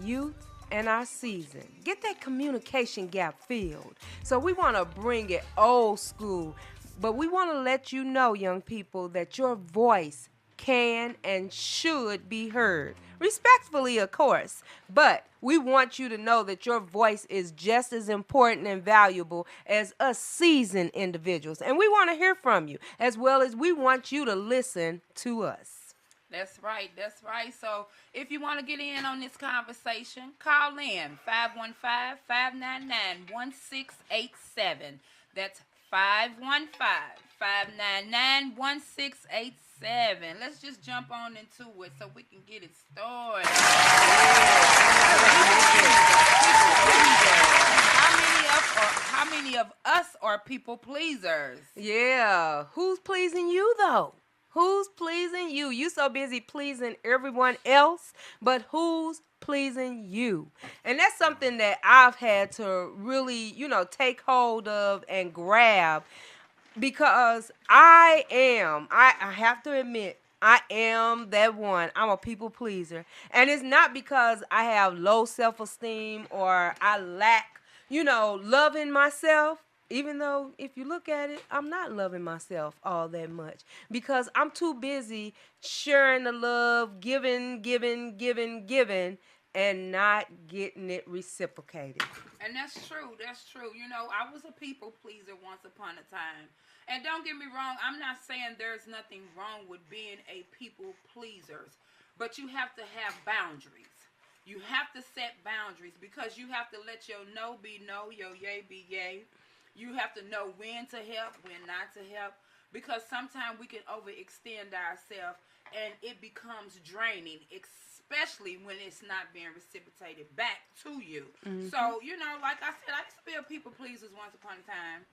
youth and our season. Get that communication gap filled. So we want to bring it old school, but we want to let you know, young people, that your voice can and should be heard. Respectfully, of course, but we want you to know that your voice is just as important and valuable as us seasoned individuals. And we want to hear from you, as well as we want you to listen to us. That's right. That's right. So if you want to get in on this conversation, call in 515-599-1687. That's 515-599-1687. Let's just jump on into it so we can get it started. How many of us are people pleasers? Yeah. Who's pleasing you, though? Who's pleasing you? You so busy pleasing everyone else, but who's pleasing you? And that's something that I've had to really, take hold of and grab, because I have to admit, I am that one. I'm a people pleaser. And it's not because I have low self-esteem or I lack, loving myself. Even though, if you look at it, I'm not loving myself all that much, because I'm too busy sharing the love, giving, and not getting it reciprocated. And that's true. That's true. I was a people pleaser once upon a time. And don't get me wrong, I'm not saying there's nothing wrong with being a people pleaser, but you have to have boundaries. You have to set boundaries, because you have to let your no be no, your yay be yay. You have to know when to help, when not to help, because sometimes we can overextend ourselves and it becomes draining, especially when it's not being reciprocated back to you. Mm-hmm. So, like I said, I used to be a people pleaser once upon a time.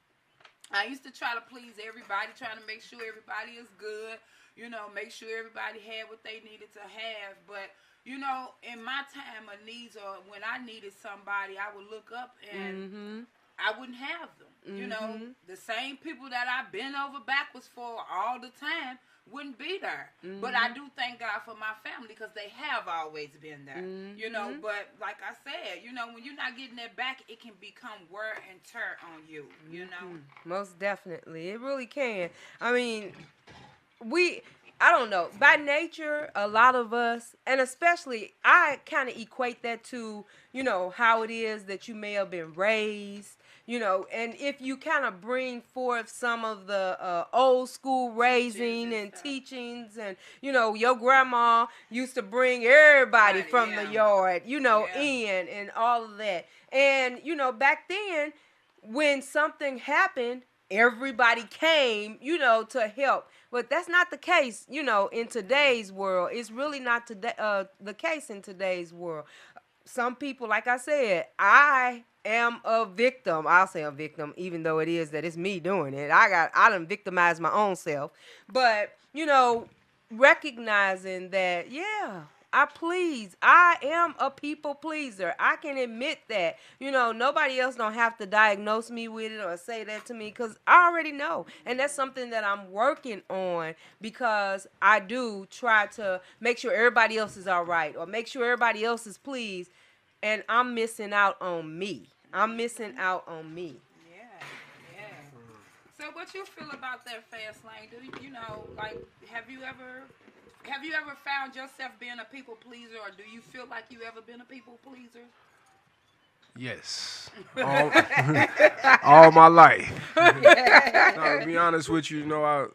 I used to try to please everybody, trying to make sure everybody is good, make sure everybody had what they needed to have. But, in my time of needs, or when I needed somebody, I would look up and I wouldn't have them. The same people that I've been over backwards for all the time wouldn't be there. But I do thank God for my family, because they have always been there. But like I said, when you're not getting that back, it can become wear and tear on you, Most definitely. It really can. I mean, I don't know. By nature, a lot of us, and especially, I kind of equate that to, how it is that you may have been raised, and if you kind of bring forth some of the old school raising and teachings, and, your grandma used to bring everybody from the yard, in and all of that. And, back then, when something happened, everybody came, to help. But that's not the case, in today's world. It's really not the case in today's world. Some people, like I said, I am a victim. I'll say a victim, even though it's me doing it. I done victimized my own self. But, recognizing that, I am a people pleaser. I can admit that. Nobody else don't have to diagnose me with it or say that to me, because I already know. And that's something that I'm working on, because I do try to make sure everybody else is all right, or make sure everybody else is pleased, and I'm missing out on me. Yeah. So what you feel about that, Fast Lane? Have you ever found yourself being a people pleaser, or do you feel like you ever been a people pleaser? Yes. All my life. Now, to be honest with you, I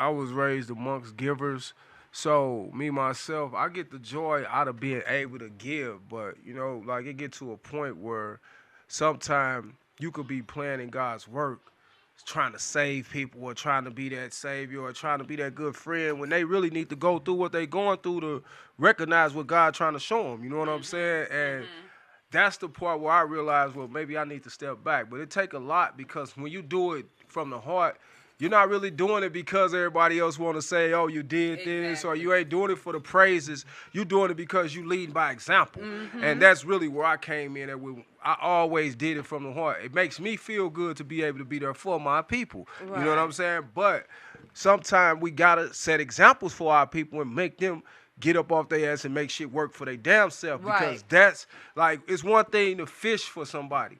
was raised amongst givers. So me, myself, I get the joy out of being able to give. But, it get to a point where sometimes you could be planning God's work, trying to save people, or trying to be that savior, or trying to be that good friend, when they really need to go through what they're going through to recognize what God's trying to show them. You know what I'm saying? And that's the part where I realize, well, maybe I need to step back. But it take a lot, because when you do it from the heart, you're not really doing it because everybody else want to say, oh, you did this, or you ain't doing it for the praises. You doing it because you lead by example. And that's really where I came in. I always did it from the heart. It makes me feel good to be able to be there for my people. Right. You know what I'm saying? But sometimes we got to set examples for our people and make them get up off their ass and make shit work for their damn self. Right. Because that's like, it's one thing to fish for somebody,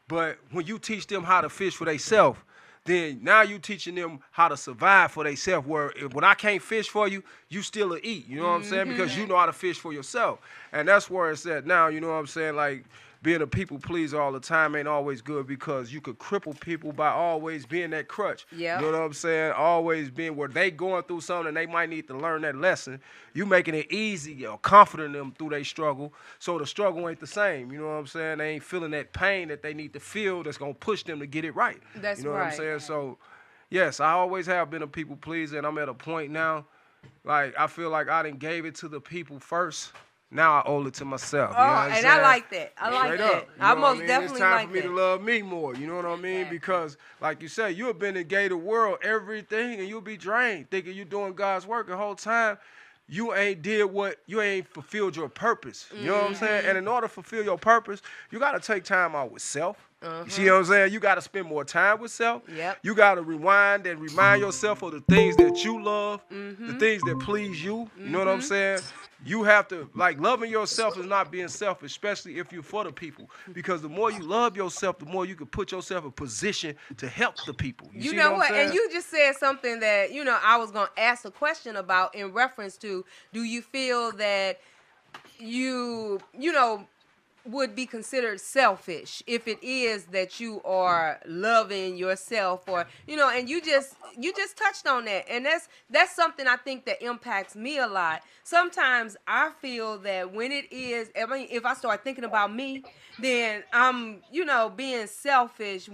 but when you teach them how to fish for themselves, then now you teaching them how to survive for themselves. Where when I can't fish for you, you still will eat. You know what I'm saying? Because you know how to fish for yourself. And that's where it's at now. You know what I'm saying? Like, being a people pleaser all the time ain't always good, because you could cripple people by always being that crutch. Yeah. You know what I'm saying? Always being where they going through something and they might need to learn that lesson. You making it easy or comforting them through their struggle, so the struggle ain't the same. You know what I'm saying? They ain't feeling that pain that they need to feel that's going to push them to get it right. That's you know right. what I'm saying? So, yes, I always have been a people pleaser, and I'm at a point now, like, I feel like I done gave it to the people first. Now I owe it to myself. You know what I'm and saying? I like that. I like Straight that. up. You I know what most mean? definitely It's time like for me that. to love me more. You know what I mean? Exactly. Because, like you said, you've been in gated world, everything, and you'll be drained thinking you're doing God's work the whole time. You ain't fulfilled your purpose. You know what I'm saying? And in order to fulfill your purpose, you got to take time out with self. You see what I'm saying? You got to spend more time with self. Yep. You got to rewind and remind yourself of the things that you love, the things that please you. You know what I'm saying? You have to, like, loving yourself is not being selfish, especially if you're for the people. Because the more you love yourself, the more you can put yourself in position to help the people. You see know what? what? I'm And saying? you just said something that, I was going to ask a question about in reference to, do you feel that you would be considered selfish if it is that you are loving yourself, or and you just touched on that, and that's something I think that impacts me a lot. Sometimes I feel that when it is, if I start thinking about me, then I'm being selfish,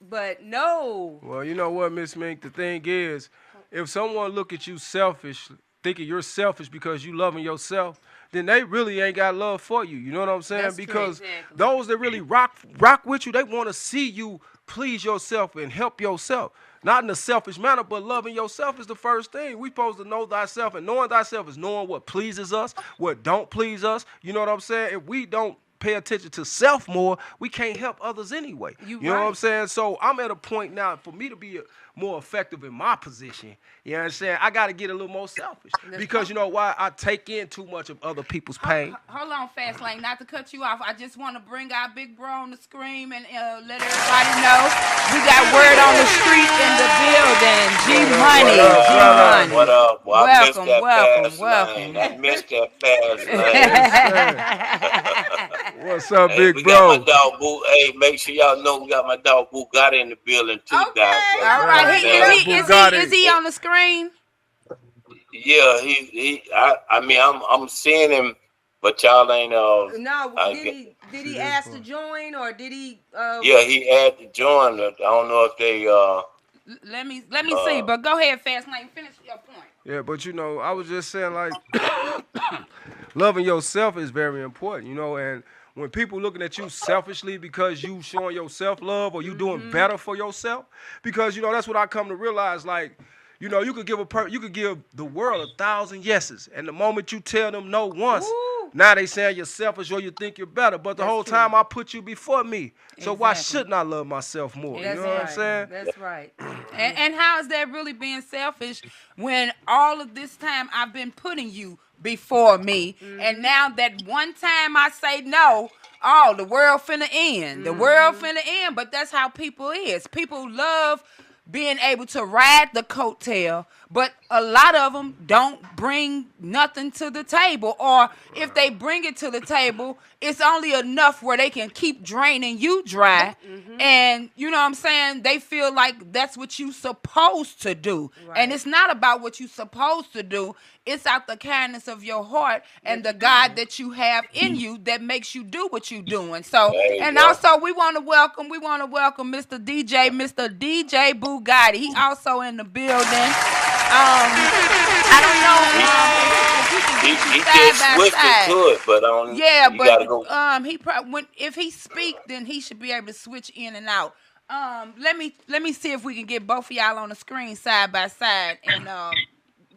but no. Well, you know what, Miss Mink? The thing is, if someone look at you selfish, thinking you're selfish because you loving yourself, then they really ain't got love for you. You know what I'm saying? That's true. Because Exactly. those that really rock with you, they want to see you please yourself and help yourself. Not in a selfish manner, but loving yourself is the first thing. We supposed to know thyself, and knowing thyself is knowing what pleases us, what don't please us. You know what I'm saying? If we don't pay attention to self more, we can't help others anyway. You know what I'm saying? So I'm at a point now, for me to be more effective in my position, you know what I'm saying, I got to get a little more selfish. Because you know why? I take in too much of other people's pain. Hold on, Fast Lane. Not to cut you off, I just want to bring our big bro on the screen and let everybody know we got word on the street in the building. G-Money. G-Money. What up? Well, Welcome. I missed that fast lane. What's up, Hey, big we bro? got my dog Boo. Hey, make sure y'all know we got my dog Bugatti in the building too, Okay. guys. All right. Bugatti. Is he on the screen? Yeah, I'm seeing him, but y'all ain't. No, did he ask to join, or did he? Yeah, he had to join. I don't know if they. Let me see. But go ahead, Fast Lane. Finish your point. Yeah, but I was just saying, like, loving yourself is very important, and when people looking at you selfishly because you showing yourself love, or you doing better for yourself, because that's what I come to realize. Like, you could give the world 1,000 yeses, and the moment you tell them no once, now they saying you're selfish or you think you're better. But the whole time I put you before me, so why shouldn't I love myself more? You know what I'm saying? That's right. And how is that really being selfish when all of this time I've been putting you before me, and now that one time I say no, the world finna end. The world finna end, but that's how people is. People love being able to ride the coattail, but a lot of them don't bring nothing to the table, or if they bring it to the table, it's only enough where they can keep draining you dry, and you know what I'm saying, they feel like that's what you supposed to do, and it's not about what you supposed to do. It's out the kindness of your heart and the God that you have in you that makes you do what you doing. So, and also we want to welcome Mr. DJ Bugatti. He also in the building. I don't know if he can He get you side by switched side. to it, but Yeah, you but gotta go. he probably if he speak, then he should be able to switch in and out. Let me see if we can get both of y'all on the screen side by side, and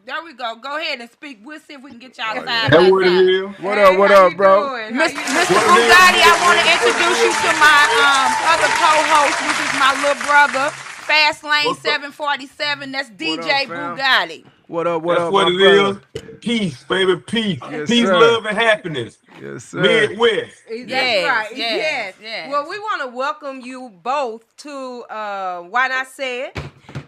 there we go. Go ahead and speak. We'll see if we can get y'all side by That what it side. is. What up, bro? Mr. Bugatti, I want to introduce you to my other co-host, which is my little brother, Fast Lane 747. That's DJ fam? Bugatti. What up, That's what my it brother? is. Peace, baby, peace. Yes, Peace, sir. love, and happiness. Yes, sir. Midwest. That's Yes, right. yes, Yes. yes. Well, we want to welcome you both to Why Not Say It,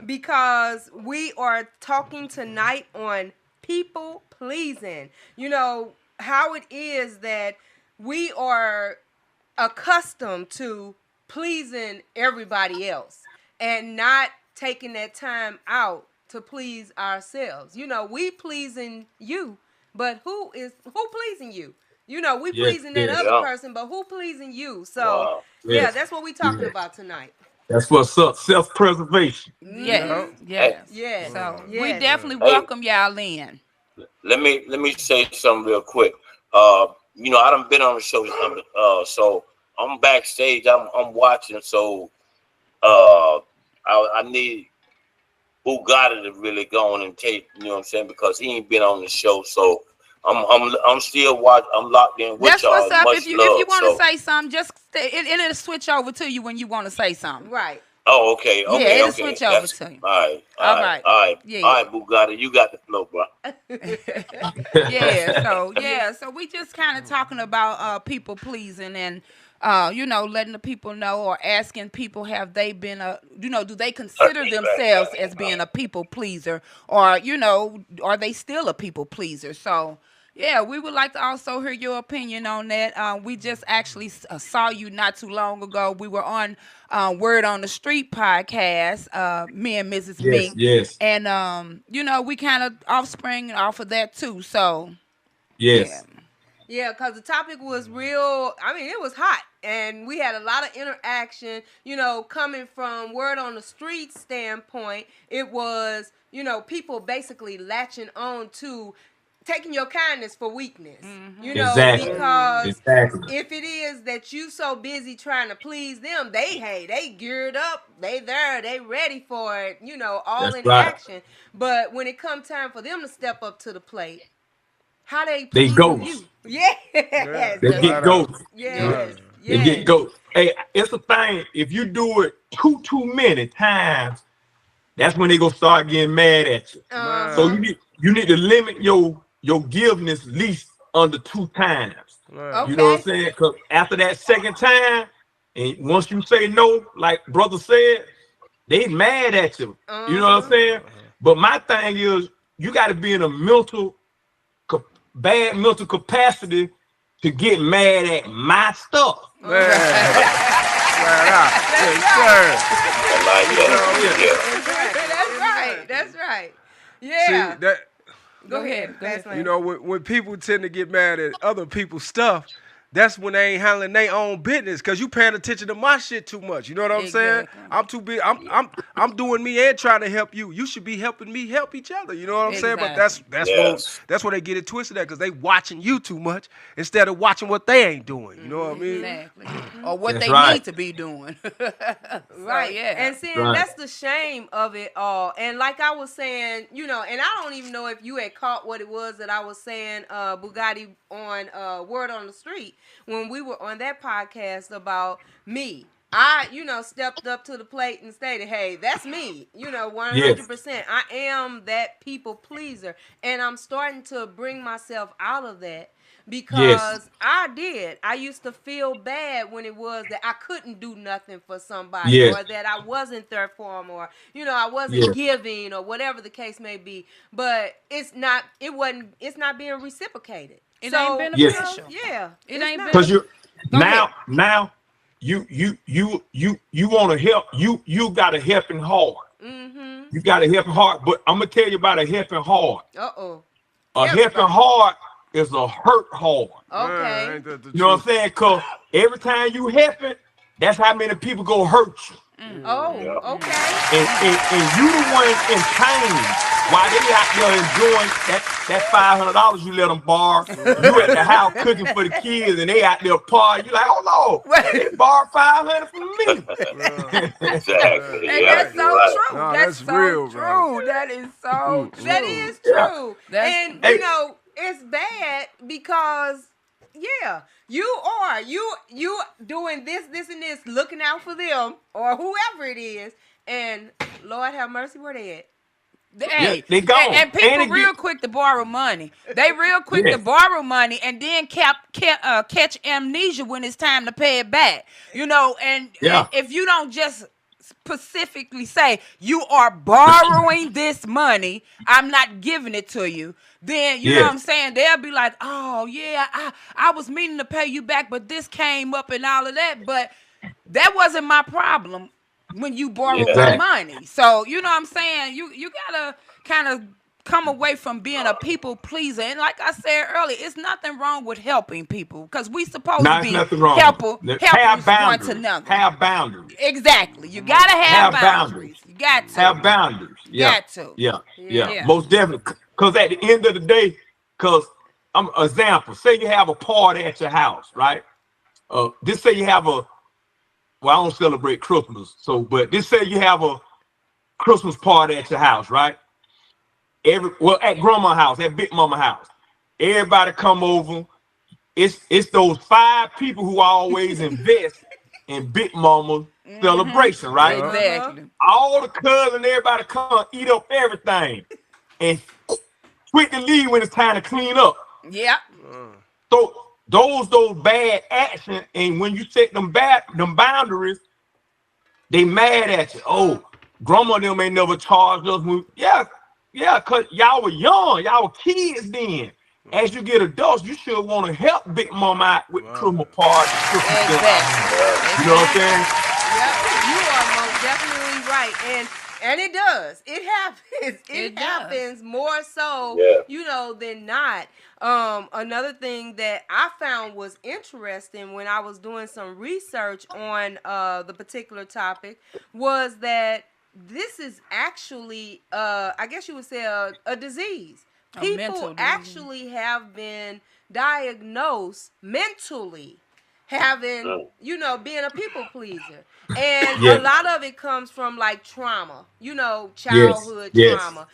because we are talking tonight on people pleasing. You know, how it is that we are accustomed to pleasing everybody else and not taking that time out to please ourselves. You know, we pleasing you, but who pleasing you? You know, we Yes, pleasing that yes, other Yeah. person, but who pleasing you? So, Wow. yeah, yes, that's what we talking yes. about tonight. That's what's up. Self-preservation. Yes, Yeah. Mm-hmm. Hey, yes. Yes. So we Yes. definitely hey, welcome y'all in. let me say something real quick. I done been on the show, so I'm backstage. I'm watching. So, I need Bugatti to really go on and take. You know what I'm saying? Because he ain't been on the show. So I'm still watch. I'm locked in with That's what's y'all. up. If Much you love. want to So, say something, just it'll switch over to you when you want to say something. Right. oh, okay, Yeah, okay, it'll okay. switch over That's to you. all right, All all right, right. all right, all Yeah. right. Bugatti, you got the flow, bro. Yeah. So we just kind of talking about people pleasing and letting the people know or asking people have they been do they consider themselves as being a people pleaser or are they still a people pleaser? So yeah, we would like to also hear your opinion on that. We just actually saw you not too long ago. We were on Word on the Street podcast, me and Mrs. Yes, Mink, yes, and we kind of offspring off of that too. So yeah. yes, Yeah, because the topic was real. I mean, it was hot. And we had a lot of interaction, coming from Word on the Street standpoint. It was, people basically latching on to taking your kindness for weakness, exactly, because exactly. if it is that you so busy trying to please them, they geared up, they there, they ready for it, all That's in right. action. But when it come time for them to step up to the plate, how they They pleasing ghosts. you? Yes, Yeah. They That's get Flat true. out. ghosts. Yeah. yes, Right. They get yes. ghosts. Hey, it's a thing. If you do it too many times, that's when they gonna start getting mad at you. So Man. Uh-huh. you need to limit your giveness at least under 2 times. Man. You know what I'm Okay. saying? Because after that second time, and once you say no, like brother said, they mad at you. You know what I'm Uh-huh. saying? But my thing is, you got to be in a bad mental capacity to get mad at my stuff. Uh-huh. Man. Flat out. That's Yes, right. sir. I like You that. know, Yeah. Yeah. Exactly. That's right. exactly. That's right. See Yeah. that Go Go ahead, ahead. Go Fast ahead. you Lane. know when people tend to get mad at other people's stuff, that's when they ain't handling their own business because you paying attention to my shit too much. You know what I'm saying? Exactly. I'm too big. I'm doing me and trying to help you. You should be helping me help each other. You know what I'm saying? But Exactly. Yes. that's where they get it twisted at because they watching you too much instead of watching what they ain't doing. You know what I mean? Exactly. Or what That's they right. need to be doing. Right. Yeah. And seeing Right. that's the shame of it all. And like I was saying, and I don't even know if you had caught what it was that I was saying, Bugatti, on Word on the Street, when we were on that podcast about me. I, stepped up to the plate and stated, hey, that's me. Yes. 100%. I am that people pleaser. And I'm starting to bring myself out of that, Yes. because I used to feel bad when it was that I couldn't do nothing for somebody, Yes. or that I wasn't there for them, or I wasn't Yes. giving, or whatever the case may be. But it's not being reciprocated. It ain't So, Yes. beneficial. yeah, It it's ain't not. Because beneficial. you Go ahead. now you want to help. You got a helping heart. Mm-hmm. You got a helping heart. But I'm gonna tell you about a helping heart. Uh-oh. A helping Everybody. heart is a hurt heart. Man, Okay. ain't that the You know what I'm truth? saying? Cause every time you helping, that's how many people go hurt you. Oh, Yeah. okay. And you the one in pain while they out there enjoying that $500 you let them borrow. You at the house cooking for the kids and they out there partying. You like, oh no, they borrowed 500 from me. Yeah. Exactly. And Yeah. that's Right. You're so right. true. Nah, That's that's so real, bro. true. That is so That true. is Yeah. true. That's And Hey, it's bad because, yeah, you doing this and this, looking out for them or whoever it is, and Lord have mercy, where they at? Hey, they gone. and people And it real get, quick to borrow money. They real quick to yes, borrow money and then catch amnesia when it's time to pay it back. You know, and yeah, if you don't just specifically say you are borrowing this money, I'm not giving it to you, then you know what I'm yes. saying, they'll be like, oh yeah, I was meaning to pay you back, but this came up and all of that, but that wasn't my problem when you borrowed my Yeah. Exactly. money. So you know what I'm saying, you gotta kind of come away from being a people pleaser. And like I said earlier, it's nothing wrong with helping people because we supposed to No, it's be nothing wrong. Have helpers one to boundaries. another. Have boundaries. Exactly. You gotta have Have boundaries. boundaries. You got to. Have boundaries. You Yeah, got to. yeah, yeah. Yeah. Yeah. Most definitely. Because at the end of the day, because I'm example. Say you have a party at your house, right? This say you have a. Well, I don't celebrate Christmas, so but this say you have a Christmas party at your house, right? At grandma's house, at Big Mama house, everybody come over. It's those 5 people who always invest in Big Mama celebration, right? Yeah. Exactly. All the cousins, everybody come eat up everything and quick to leave when it's time to clean up. Yeah. So those bad actions, and when you set them boundaries, they mad at you. Oh, grandma and them ain't never charged us. Yeah, cause y'all were young, y'all were kids then. As you get adults, you should want to help Big Mama out with Christmas parties, Christmas dinner. Exactly. You know what I'm saying? Yep, you are most definitely right, and it does. It happens. It does. happens more so, Yeah. than not. Another thing that I found was interesting when I was doing some research on the particular topic was that this is actually, I guess you would say, a disease. A mental People disease. actually have been diagnosed mentally having, being a people pleaser. And a Yeah. lot of it comes from like trauma, Yes. childhood Yes. trauma,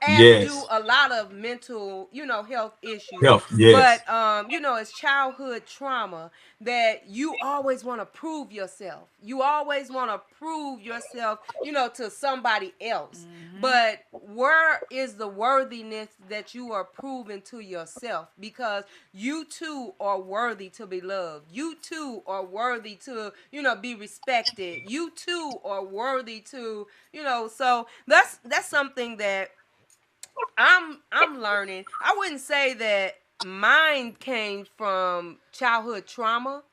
as do Yes. a lot of mental, health issues. Health. Yes. But, it's childhood trauma that you always want to prove yourself. You always want to prove yourself, to somebody else. But where is the worthiness that you are proving to yourself? Because you too are worthy to be loved. You too are worthy to, be respected. You too are worthy to, so that's something that I'm learning. I wouldn't say that mine came from childhood trauma,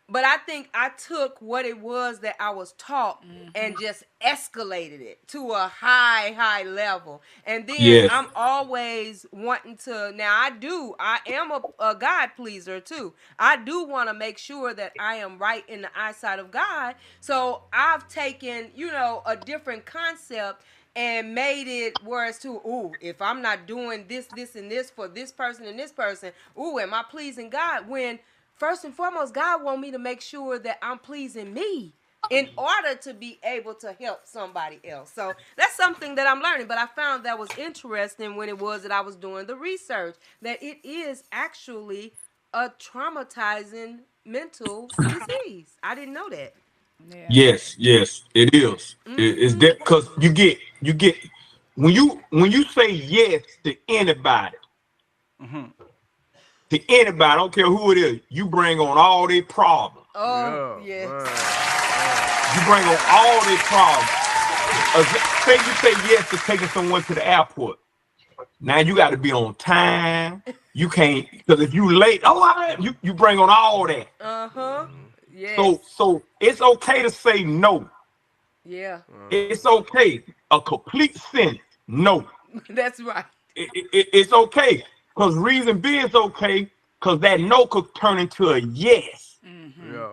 but I think I took what it was that I was taught and just escalated it to a high level. And then Yes. I'm always wanting to, now I am a God pleaser too. I do want to make sure that I am right in the eyesight of God. So I've taken, a different concept and made it whereas to, if I'm not doing this, and this for this person and this person, am I pleasing God? When first and foremost, God wants me to make sure that I'm pleasing me in order to be able to help somebody else. So that's something that I'm learning. But I found that was interesting when it was that I was doing the research, that it is actually a traumatizing mental disease. I didn't know that. Yeah. Yes. Yes. It is. It's that because you get when you say yes to anybody. To anybody, I don't care who it is, you bring on all their problems. Oh, yes. You bring on all their problems. Say you say yes to taking someone to the airport. Now you got to be on time. You can't, because if you late, you bring on all that. Yes. So it's okay to say no. Yeah. It's okay. A complete sentence, no. That's right. It's okay. Because reason being it's okay, because that no could turn into a yes. Yeah.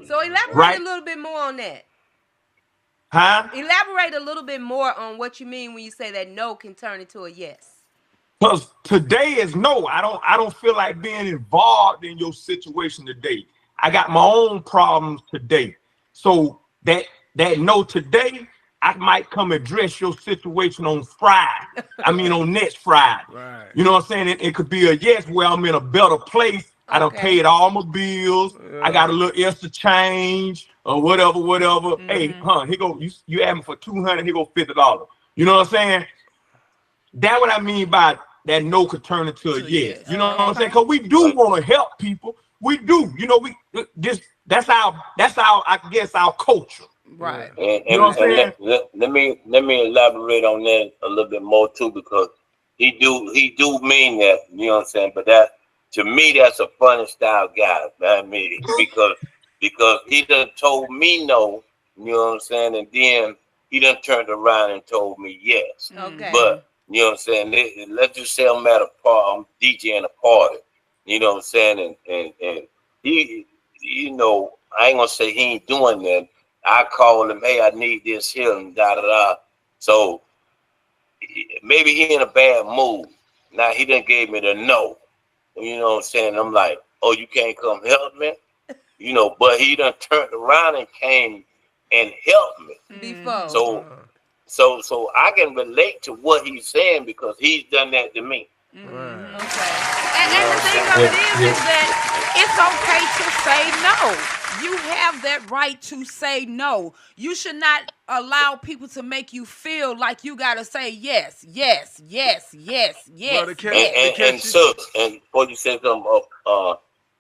So elaborate Right. a little bit more on that. Huh? Elaborate a little bit more on what you mean when you say that no can turn into a yes. Because today is no. I don't feel like being involved in your situation today. I got my own problems today. So that no today, I might come address your situation on Friday. On next Friday. Right. You know what I'm saying? It could be a yes where I'm in a better place. I done paid all my bills. I got a little extra change or whatever. Hey, here go, you asked me for $200, here go $50. You know what I'm saying? That's what I mean by that no could turn into a yes. You know what I'm saying? Because we do want to help people. We do. You know, we just that's our I guess our culture. Right. And, You know what I'm saying? let me elaborate on that a little bit more too, because he do mean that, you know what I'm saying? But that, to me, that's a funny style guy. I mean, because he done told me no, you know what I'm saying, and then he done turned around and told me yes. Okay. But you know what I'm saying? Let's just say I'm at a party, I'm DJing a party. You know what I'm saying? And he, you know, I ain't gonna say he ain't doing that. I call him, hey, I need this here and da da da. So maybe he in a bad mood. Now he done gave me the no. You know what I'm saying? I'm like, oh, you can't come help me? You know, but he done turned around and came and helped me. Before. So I can relate to what he's saying because he's done that to me. Okay. And the thing of it is that it's okay to say no. You have that right to say no. You should not allow people to make you feel like you gotta say yes, yes, yes, yes, yes. And what you said something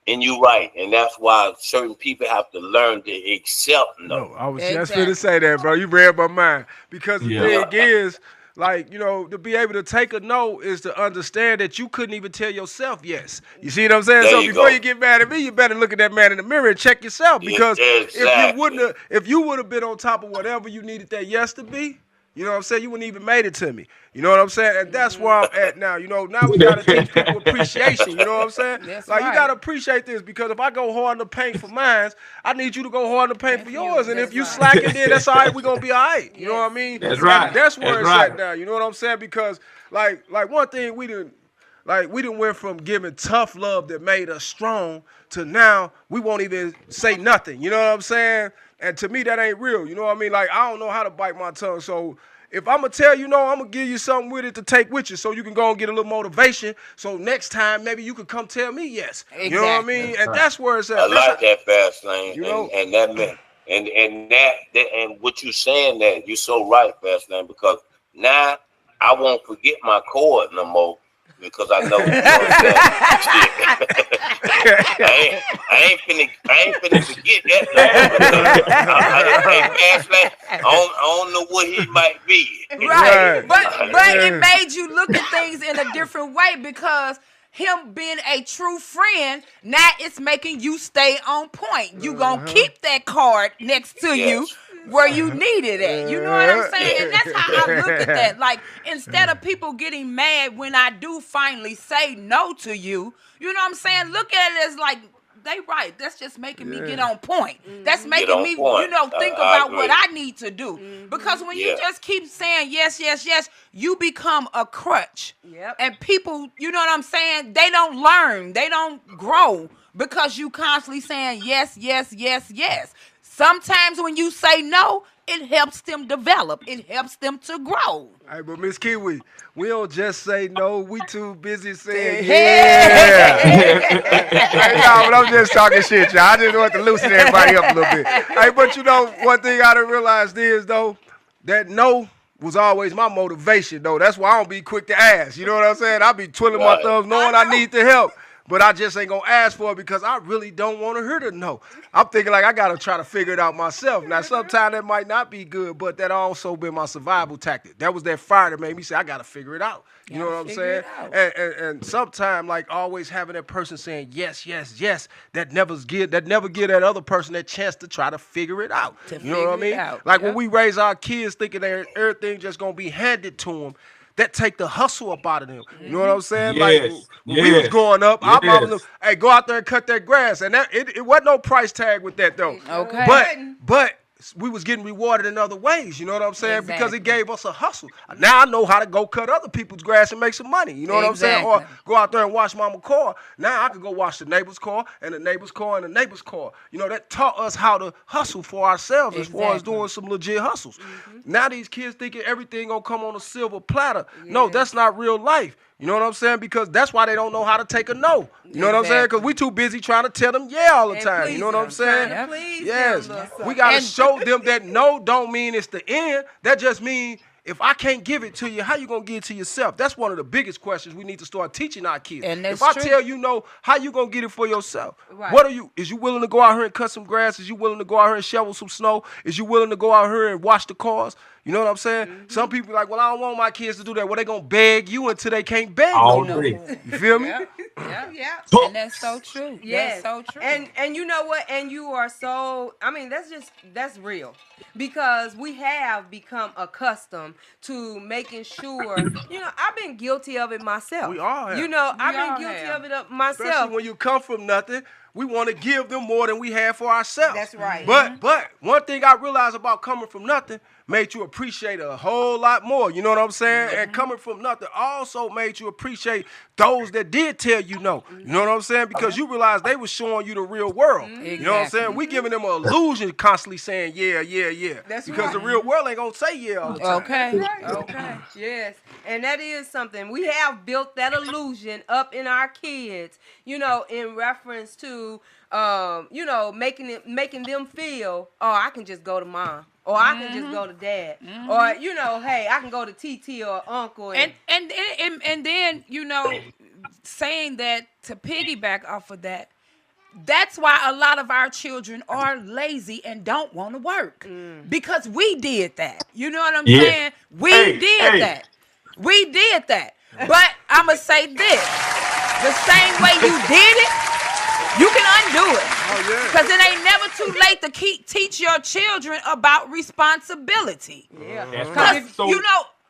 and you right, and that's why certain people have to learn to accept no. I was just going to say that, bro. You read my mind. Because the thing is, like, you know, to be able to take a no is to understand that you couldn't even tell yourself yes. You see what I'm saying? So before you get mad at me, you better look at that man in the mirror and check yourself. Because if you would have been on top of whatever you needed that yes to be, you know what I'm saying, you wouldn't even made it to me. You know what I'm saying? And that's where I'm at now. You know, now we got to teach people appreciation. You know what I'm saying? That's like, right. you got to appreciate this, because if I go hard in the paint for mine, I need you to go hard in the paint for yours. And if you slacking, then that's all right. We're going to be all right. You know what I mean? That's right. And that's where That's it's right. at now. You know what I'm saying? Because, like one thing we didn't went from giving tough love that made us strong to now we won't even say nothing. You know what I'm saying? And to me, that ain't real. You know what I mean? Like, I don't know how to bite my tongue. So if I'm going to tell you no, I'm going to give you something with it to take with you so you can go and get a little motivation. So next time, maybe you could come tell me yes. Exactly. You know what I mean? And that's where it's at. I like that fast lane. You know? And that meant, and what you saying that, you're so right, fast lane, because now I won't forget my chord no more. Because I know, you know I ain't finna forget that. I don't know what he might be. Right. But it made you look at things in a different way, because him being a true friend, now it's making you stay on point. You gonna keep that card next to you where you need it at. You know what I'm saying? And that's how I look at that. Like, instead of people getting mad when I do finally say no to you, you know what I'm saying? Look at it as like, they right. That's just making me get on point. That's making me, you know, think about what I need to do. Because when you just keep saying yes, yes, yes, you become a crutch. And people, you know what I'm saying? They don't learn. They don't grow because you constantly saying yes, yes, yes, yes. Sometimes when you say no, it helps them develop. It helps them to grow. Hey, but Miss Kiwi, we don't just say no. We too busy saying yeah. Hey, no, but I'm just talking shit, y'all. I just want to loosen everybody up a little bit. Hey, but you know, one thing I done realized is, though, that no was always my motivation, though. That's why I don't be quick to ask. You know what I'm saying? I be twiddling my thumbs knowing I need the help. But I just ain't going to ask for it because I really don't want to hear the no. I'm thinking like I got to try to figure it out myself. Now, sometimes that might not be good, but that also been my survival tactic. That was that fire that made me say, I got to figure it out. You know what I'm saying? And sometimes, like, always having that person saying yes, yes, yes, that never give that other person that chance to try to figure it out. You know what I mean? Like, when we raise our kids thinking that everything just going to be handed to them, that take the hustle up out of them. You know what I'm saying? Like, when we was growing up, our mom was, hey, go out there and cut that grass. And that it wasn't no price tag with that, though. Okay. But we was getting rewarded in other ways, you know what I'm saying? Because it gave us a hustle. Now I know how to go cut other people's grass and make some money, you know what I'm saying? Or go out there and wash mama's car. Now I can go wash the neighbor's car and the neighbor's car and the neighbor's car. You know, that taught us how to hustle for ourselves as far as doing some legit hustles. Now these kids thinking everything gonna come on a silver platter. No, that's not real life. You know what I'm saying? Because that's why they don't know how to take a no. You know what I'm saying? Because we too busy trying to tell them yeah all the time. You know what I'm saying? Yes. We got to show them that no don't mean it's the end. That just means if I can't give it to you, how you gonna give it to yourself? That's one of the biggest questions we need to start teaching our kids. And that's if I true. tell you no, how you gonna get it for yourself? Right. What are you? Is you willing to go out here and cut some grass? Is you willing to go out here and shovel some snow? Is you willing to go out here and wash the cars? You know what I'm saying? Some people like, well, I don't want my kids to do that. Well, they gonna beg you until they can't beg no more. Already. You feel me? Yeah. And that's so true. Yes. That's so true. And you know what? And you are so, I mean, that's real. Because we have become accustomed to making sure, I've been guilty of it myself. We all have. I've all been guilty have. of it myself. Especially when you come from nothing, we want to give them more than we have for ourselves. That's right. But one thing I realized about coming from nothing made you appreciate a whole lot more. You know what I'm saying? And coming from nothing also made you appreciate those that did tell you no. You know what I'm saying? Because you realized they were showing you the real world. You know what I'm saying? We giving them an illusion constantly saying yeah. That's because right. the real world ain't gonna say yeah all the time. Okay. Okay. Yes. And that is something. We have built that illusion up in our kids, in reference to making them feel, oh, I can just go to mom. Or I can just go to dad. Or, hey, I can go to TT or uncle. And then, saying that to piggyback off of that, that's why a lot of our children are lazy and don't want to work. Because we did that. You know what I'm saying? We did that. We did that. But I'm going to say this. The same way you did it, you can undo it. Because it ain't never too late to teach your children about responsibility. Yeah. That's Because, right. So,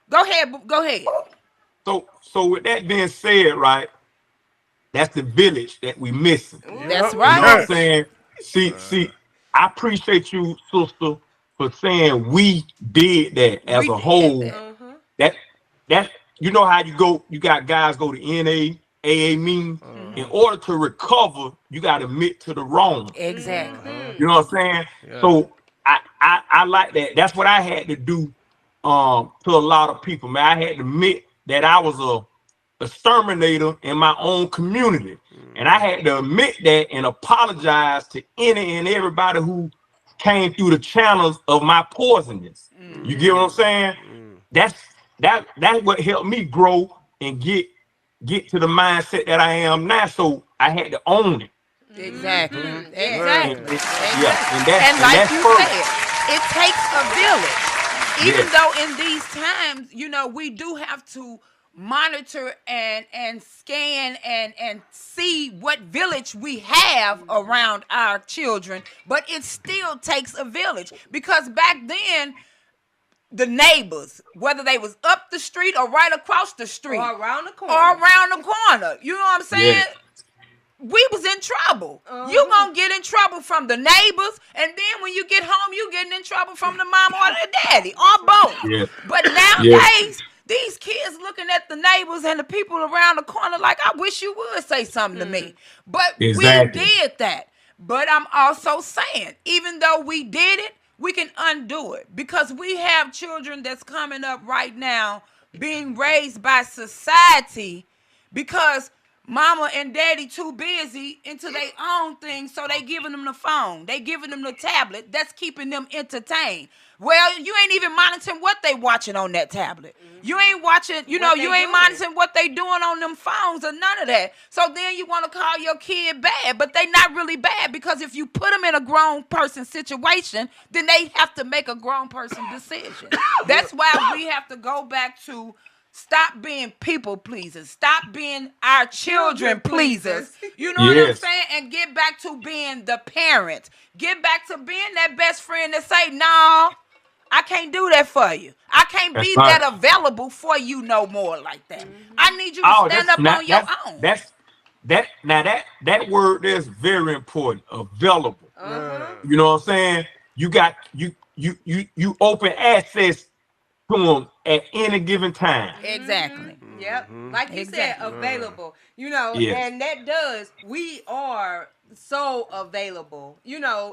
go ahead. So with that being said, right, that's the village that we missing. That's You know what I'm right. saying? See, I appreciate you, sister, for saying we did that as We a did whole. that. That you know how you got guys go to NA, AA meetings. In order to recover, you got to admit to the wrong. Exactly. You know what I'm saying? Yeah. So I like that. That's what I had to do to a lot of people, man. I had to admit that I was a exterminator in my own community. And I had to admit that and apologize to any and everybody who came through the channels of my poisonous. You get what I'm saying? That's what helped me grow and get to the mindset that I am now. So I had to own it. Exactly. And Exactly. and Like that's you first. said, it takes a village. Even Yes. though in these times, we do have to monitor and scan and see what village we have around our children, but it still takes a village. Because back then, the neighbors, whether they was up the street or right across the street Or around the corner. you know what I'm saying? Yeah. We was in trouble. You gonna get in trouble from the neighbors, and then when you get home, you getting in trouble from the mom or the daddy, or both. Yeah. But nowadays, these kids looking at the neighbors and the people around the corner like, I wish you would say something to me. But Exactly. we did that. But I'm also saying, even though we did it, we can undo it, because we have children that's coming up right now being raised by society because mama and daddy too busy into their own thing, so they giving them the phone, they giving them the tablet that's keeping them entertained. Well, you ain't even monitoring what they watching on that tablet. You ain't watching, you ain't monitoring what they doing on them phones or none of that. So then you want to call your kid bad, but they not really bad, because if you put them in a grown person situation, then they have to make a grown person decision. That's why we have to go back to stop being people pleasers. Stop being our children pleasers. You know what I'm Yes. saying? And get back to being the parent. Get back to being that best friend that say, no, I can't do that for you. I can't That's be right. that available for you no more like that. I need you to stand up on your own. That word there is very important. Available. You know what I'm saying? You got you open access to them at any given time. Exactly. Yep. Like you said, Exactly. available. Yes. And that does. We are so available.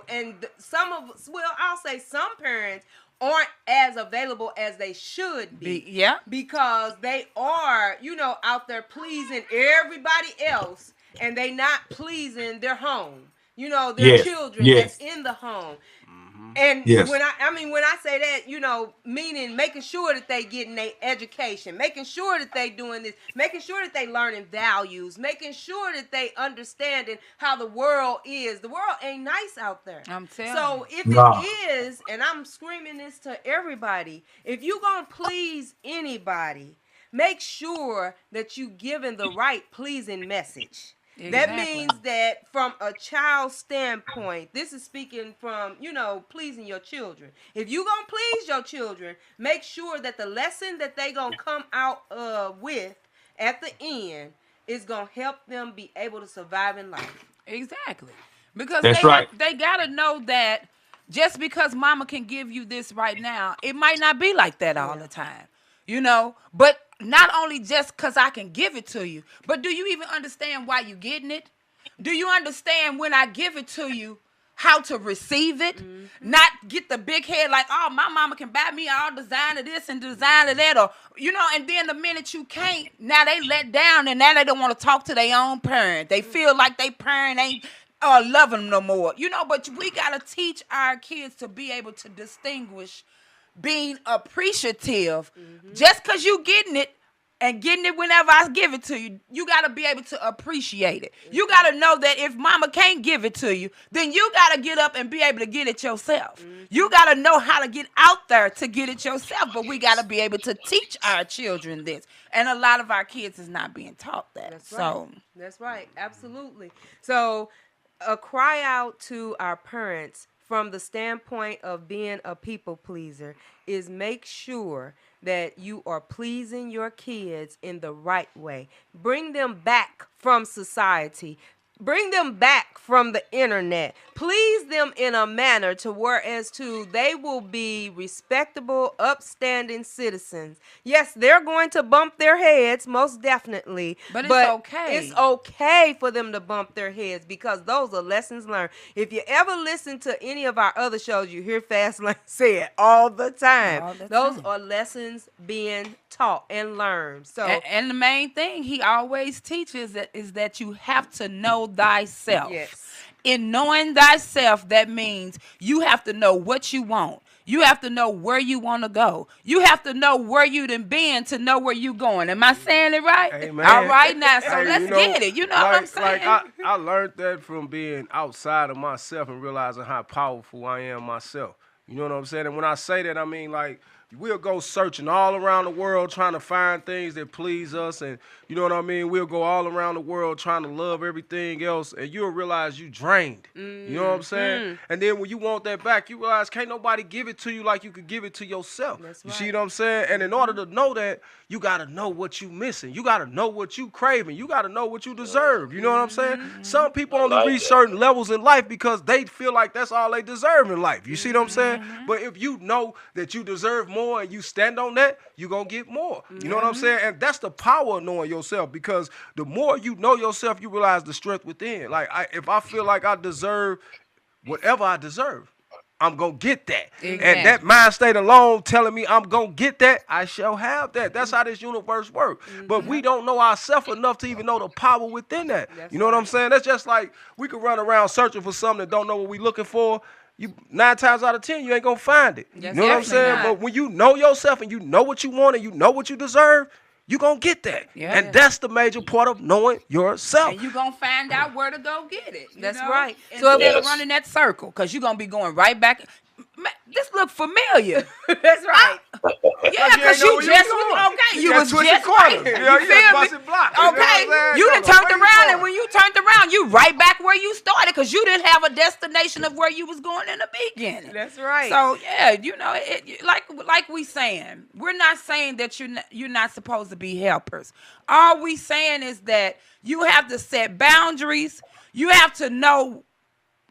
And some of us, well, I'll say some parents aren't as available as they should be. Yeah. Because they are, out there pleasing everybody else, and they not pleasing their home. Their Yes. children Yes. that's in the home. And Yes. when I say that, meaning making sure that they getting their education, making sure that they doing this, making sure that they learning values, making sure that they understanding how the world is. The world ain't nice out there. I'm telling So you. if Nah. it is, and I'm screaming this to everybody, if you gonna please anybody, make sure that you giving the right pleasing message. That Exactly. means that from a child's standpoint, this is speaking from, pleasing your children. If you going to please your children, make sure that the lesson that they going to come out with at the end is going to help them be able to survive in life. Exactly. Because That's right. they got to know that just because mama can give you this right now, it might not be like that all the time. But not only just because I can give it to you, but do you even understand why you getting it? Do you understand when I give it to you, how to receive it? Not get the big head like, oh, my mama can buy me all design of this and design of that, or, and then the minute you can't, now they let down and now they don't want to talk to their own parent. They feel like their parent ain't love them no more. But we got to teach our kids to be able to distinguish being appreciative. Just because you getting it and getting it whenever I give it to you, you got to be able to appreciate it. You got to know that if mama can't give it to you, then you got to get up and be able to get it yourself. You got to know how to get out there to get it yourself, but we got to be able to teach our children this. And a lot of our kids is not being taught that. That's right. Absolutely. So a cry out to our parents from the standpoint of being a people pleaser is make sure that you are pleasing your kids in the right way. Bring them back from society. Bring them back from the internet. Please them in a manner to whereas to they will be respectable, upstanding citizens. Yes, they're going to bump their heads, most definitely. But it's okay. It's okay for them to bump their heads because those are lessons learned. If you ever listen to any of our other shows, you hear Fastlane say it all the time. Those are lessons being taught and learned. So and the main thing he always teaches is that you have to know thyself. Yes. In knowing thyself, that means you have to know what you want. You have to know where you want to go. You have to know where you done been to know where you going. Am I saying it right? Amen. All right, now, so Hey, let's get it. You know what I'm saying? I learned that from being outside of myself and realizing how powerful I am myself. You know what I'm saying? And when I say that, I mean, like, we'll go searching all around the world trying to find things that please us. And you know what I mean? We'll go all around the world trying to love everything else. And you'll realize you drained. You know what I'm saying? And then when you want that back, you realize can't nobody give it to you like you could give it to yourself. That's You right. see what I'm saying? And in order to know that, you got to know what you missing. You got to know what you craving. You got to know what you deserve. You know what I'm saying? Some people only like reach that. certain levels in life because they feel like that's all they deserve in life. You see what I'm saying? But if you know that you deserve more and you stand on that, you're going to get more. You know what I'm saying? And that's the power of knowing yourself because the more you know yourself, you realize the strength within. Like, if I feel like I deserve whatever I deserve, I'm going to get that. Exactly. And that mind state alone telling me I'm going to get that, I shall have that. That's how this universe works. But we don't know ourselves enough to even know the power within that. That's you know what I'm right. saying? That's just like we could run around searching for something that don't know what we looking for. You 9 times out of 10, you ain't going to find it. Yes, You know what I'm definitely saying? not. But when you know yourself and you know what you want and you know what you deserve, you going to get that. Yeah. And that's the major part of knowing yourself. And you're going to find out where to go get it. That's know? right. So instead of Yes. running that circle, because you're going to be going right back. Man, this look familiar. That's right. Yeah, because you just was okay. You was just right. You feel me? Okay, you done turned around, and when you turned around, you right back where you started because you didn't have a destination of where you was going in the beginning. That's right. So yeah, like we saying, we're not saying that you're not supposed to be helpers. All we saying is that you have to set boundaries. You have to know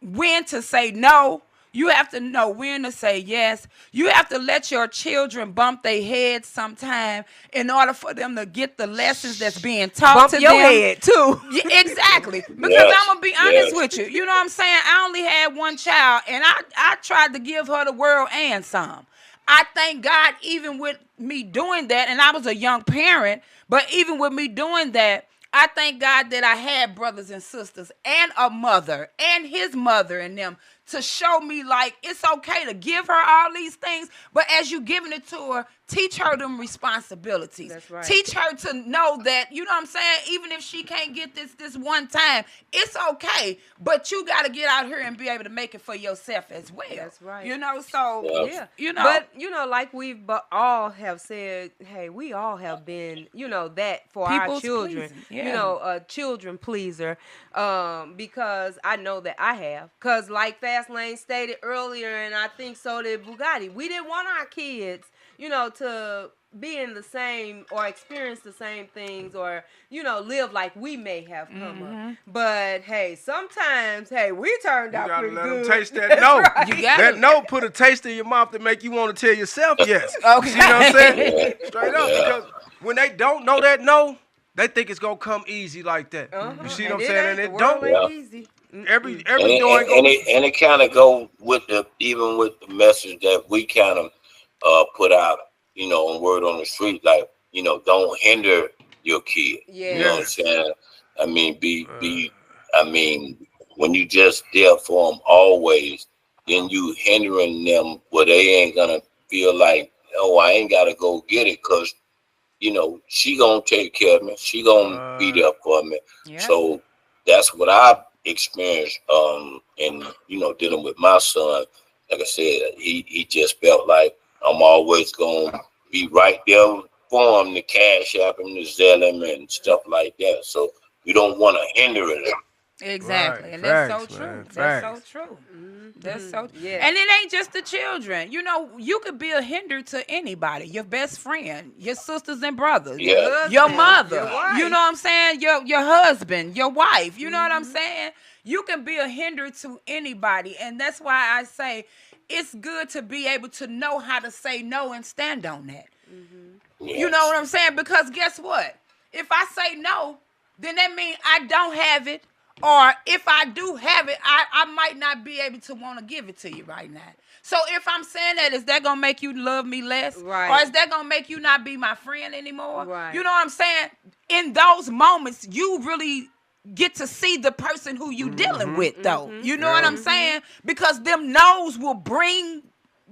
when to say no. You have to know when to say yes. You have to let your children bump their heads sometime in order for them to get the lessons that's being taught Bump to your them. head too. Yeah, exactly. Because Yes, I'm going to be honest yes. with you. You know what I'm saying? I only had one child, and I tried to give her the world and some. I thank God even with me doing that, and I was a young parent, but even with me doing that, I thank God that I had brothers and sisters and a mother and his mother and them to show me like it's okay to give her all these things, but as you giving it to her, teach her them responsibilities. That's right. Teach her to know that, you know what I'm saying, even if she can't get this one time, it's okay, but you got to get out here and be able to make it for yourself as well. That's right. You know, so Yeah. you know, But like we've all have said, hey, we all have been, that for our People's children. pleasing, yeah. A children pleaser. Because I know that I have. Because like Fastlane stated earlier, and I think so did Bugatti, we didn't want our kids, to be in the same or experience the same things or, live like we may have come up. But, hey, sometimes, we turned out pretty good. You gotta let them taste that no. Right. You gotta. That no put a taste in your mouth to make you want to tell yourself yes. Okay. You know what I'm saying? Straight up, because when they don't know that no, they think it's gonna come easy like that. You see what I'm saying? And it don't. Ain't easy. Every And door it kind of go with even with the message that we kind of put out, on word on the street, like, don't hinder your kid. Yeah. You know what I'm saying? I mean, when you just there for them always, then you hindering them where they ain't gonna feel like, oh, I ain't gotta go get it, because she gonna take care of me. She gonna be there for me. Yeah. So that's what I experienced. And dealing with my son, like I said, he just felt like I'm always gonna be right there for him to cash app him, to sell him, and stuff like that. So we don't want to hinder it. Exactly. Right. And Facts, that's so true. man. That's Facts. so true. That's so true. Yeah. And it ain't just the children. You could be a hinder to anybody. Your best friend, your sisters and brothers, Yeah. your mother. Your wife. You know what I'm saying? Your husband, your wife. You know what I'm saying? You can be a hinder to anybody. And that's why I say it's good to be able to know how to say no and stand on that. You know what I'm saying? Because guess what? If I say no, then that means I don't have it. Or if I do have it, I might not be able to want to give it to you right now. So if I'm saying that, is that going to make you love me less? Right. Or is that going to make you not be my friend anymore? Right. You know what I'm saying? In those moments, you really get to see the person who you dealing with, though. You know what I'm saying? Because them no's will bring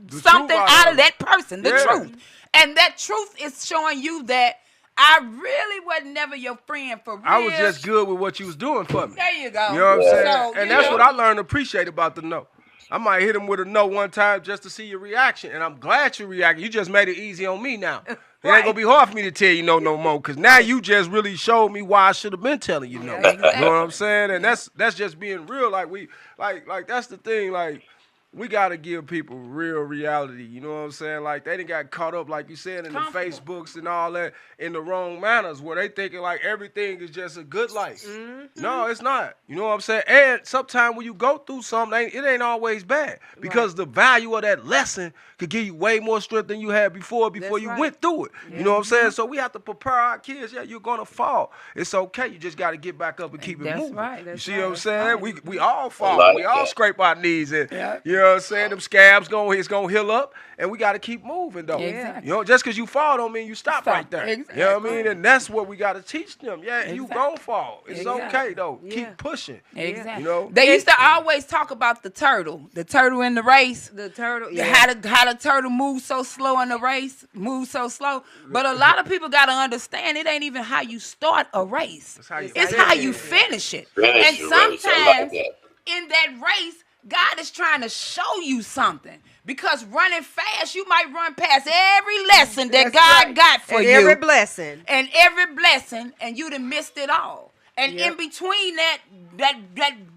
something truth out out of that person, the Yeah. truth. And that truth is showing you that I really was never your friend for real. I was just good with what you was doing for me. There you go. You know what I'm saying? So, And you that's know, what I learned to appreciate about the no. I might hit him with a no one time just to see your reaction, and I'm glad you reacted. You just made it easy on me now. It ain't gonna be hard for me to tell you no more, because now you just really showed me why I should have been telling you no. Yeah, exactly. You know what I'm saying? And that's just being real. Like like that's the thing. Like, we gotta give people real reality. You know what I'm saying? Like, they done got caught up, like you said, in the Facebooks and all that, in the wrong manners, where they thinking like everything is just a good life. No, it's not. You know what I'm saying? And sometimes when you go through something, it ain't always bad, because the value of that lesson could give you way more strength than you had before That's you right. went through it. You know what I'm saying? So we have to prepare our kids. Yeah, you're gonna fall. It's okay. You just got to get back up and keep it That's moving. right. You That's see right. what I'm saying? That's We all fall. like We all that. scrape our knees, and Yeah. you know what I'm saying? Them scabs it's gonna heal up, and we got to keep moving though. Exactly. You know, just because you fall don't mean you stop right there. Exactly. You know what I mean? And that's what we got to teach them. Yeah, you Exactly. gonna fall. It's Exactly. okay though. Yeah. Keep pushing. Exactly. You know? They used to always talk about the turtle in the race. The turtle. How the turtle moves so slow in the race, moves so slow. But a lot of people got to understand it ain't even how you start a race. It's how you It's finish how it. you finish it. Finish And the race. I like sometimes that. in that race, God is trying to show you something. Because running fast, you might run past every lesson that That's God right. got for And you. every blessing. And every blessing, and you done missed it all. And Yep. in between that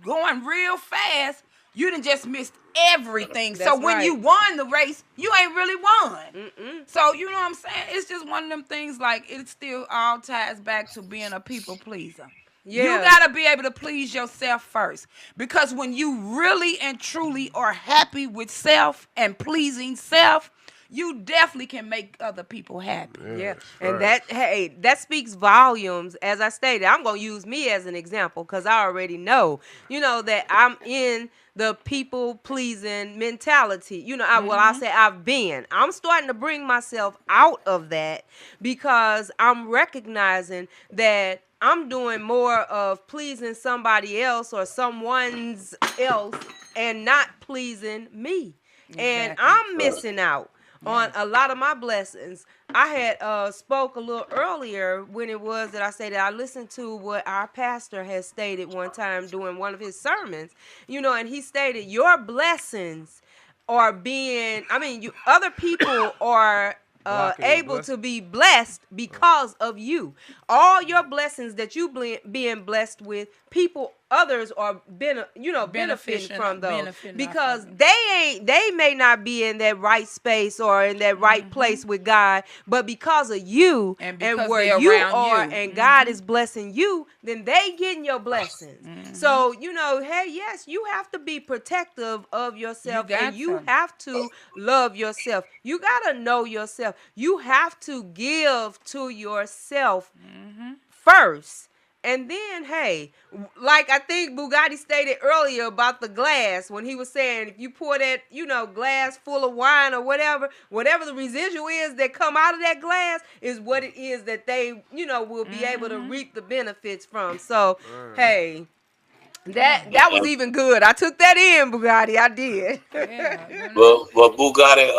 going real fast, you done just missed everything. So That's when right. you won the race, you ain't really won. So you know what I'm saying? It's just one of them things, like, it still all ties back to being a people pleaser. Yeah. You gotta be able to please yourself first. Because when you really and truly are happy with self and pleasing self, you definitely can make other people happy. Yeah, and that speaks volumes. As I stated, I'm gonna use me as an example because I already know, that I'm in the people pleasing mentality. I'll say I'm starting to bring myself out of that because I'm recognizing that I'm doing more of pleasing somebody else or someone's else and not pleasing me. And Exactly. I'm missing out on a lot of my blessings. I had spoke a little earlier when it was that I said that I listened to what our pastor has stated one time during one of his sermons, and he stated your blessings are being, other people are Blocking your able blessing. to be blessed because of you. All your blessings that you being blessed with, others are benefiting from those benefiting off because of it. they may not be in that right space or in that right place with God, but because of you And and because where they're you around are you. and God is blessing you, then they getting your blessings. So, hey, yes, you have to be protective of yourself and you to. have to love yourself. You got to know yourself. You have to give to yourself first. And then, hey, like I think Bugatti stated earlier about the glass when he was saying if you pour that, glass full of wine or whatever the residual is that come out of that glass is what it is that they, will be able to reap the benefits from. So, hey, that was even good. I took that in, Bugatti. I did. Yeah. Well, Bugatti,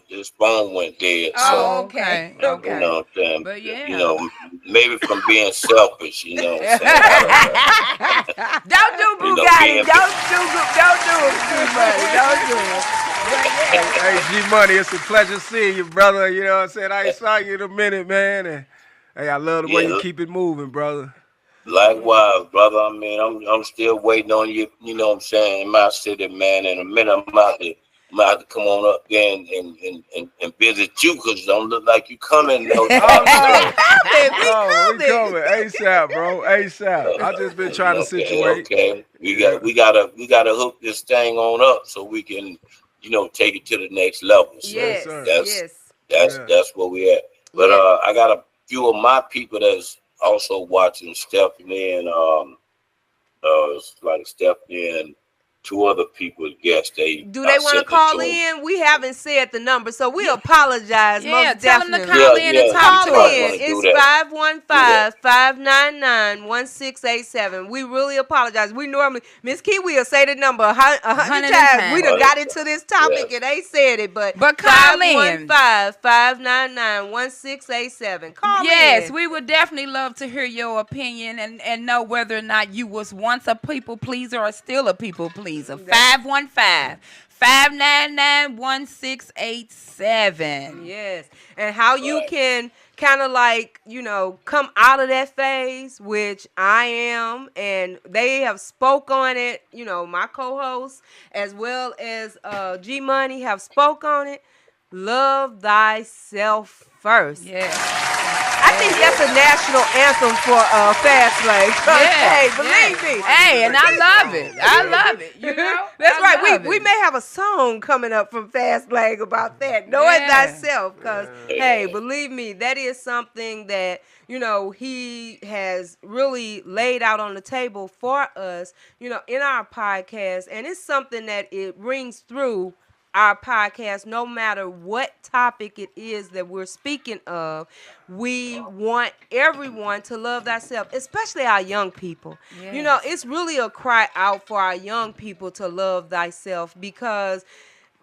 his phone went dead, so Oh, okay. you Okay. know what I'm saying. But You yeah. know, maybe from being selfish, you know what I'm saying. Don't do Bugatti. Being Don't do it, G-Money. Don't do it. But yeah. Hey, G Money, it's a pleasure seeing you, brother. You know what I'm saying? I ain't saw you in a minute, man. And hey, I love the way you yeah. keep it moving, brother. Likewise, brother. I mean, I'm still waiting on you. You know what I'm saying? In my city, man. In a minute, I'm about to come on up there and visit you because it don't look like you coming no time soon. Oh, we coming ASAP, bro. ASAP. I just been trying to situate. Okay. Yeah. We gotta hook this thing on up so we can, take it to the next level. So Yes, Yes. sir. Yes. Yeah. that's where we at. But Yes. I got a few of my people that's also watching Stephanie and like Stephanie and two other people guess Do I they want to sent it call to them. in? We haven't said the number, so we apologize Yeah, most tell them to definitely. call in and talk You Call to probably in. us. want to do It's that. 515-599-1687. We really apologize. We normally, Miss Kiwi will say the number a hundred 100 times. We times. done got into this topic Yes. and they said it, but call in. 515-599-1687. Call Yes, in. we would definitely love to hear your opinion and know whether or not you was once a people pleaser or still a people pleaser. 515-599-1687. Yes. And how you can kind of like, come out of that phase, which I am, and they have spoke on it, my co-hosts as well as G Money have spoke on it. Love thyself first. Yeah. I think that's a national anthem for Fast Lane. Hey, believe me. Hey, and I love it. I love it. That's I right. love We it. may have a song coming up from Fast Lane about that. Knowing Yeah. thyself. Because, hey, believe me, that is something that, he has really laid out on the table for us, in our podcast. And it's something that it rings through our podcast, no matter what topic it is that we're speaking of. We want everyone to love thyself, especially our young people. Yes. It's really a cry out for our young people to love thyself because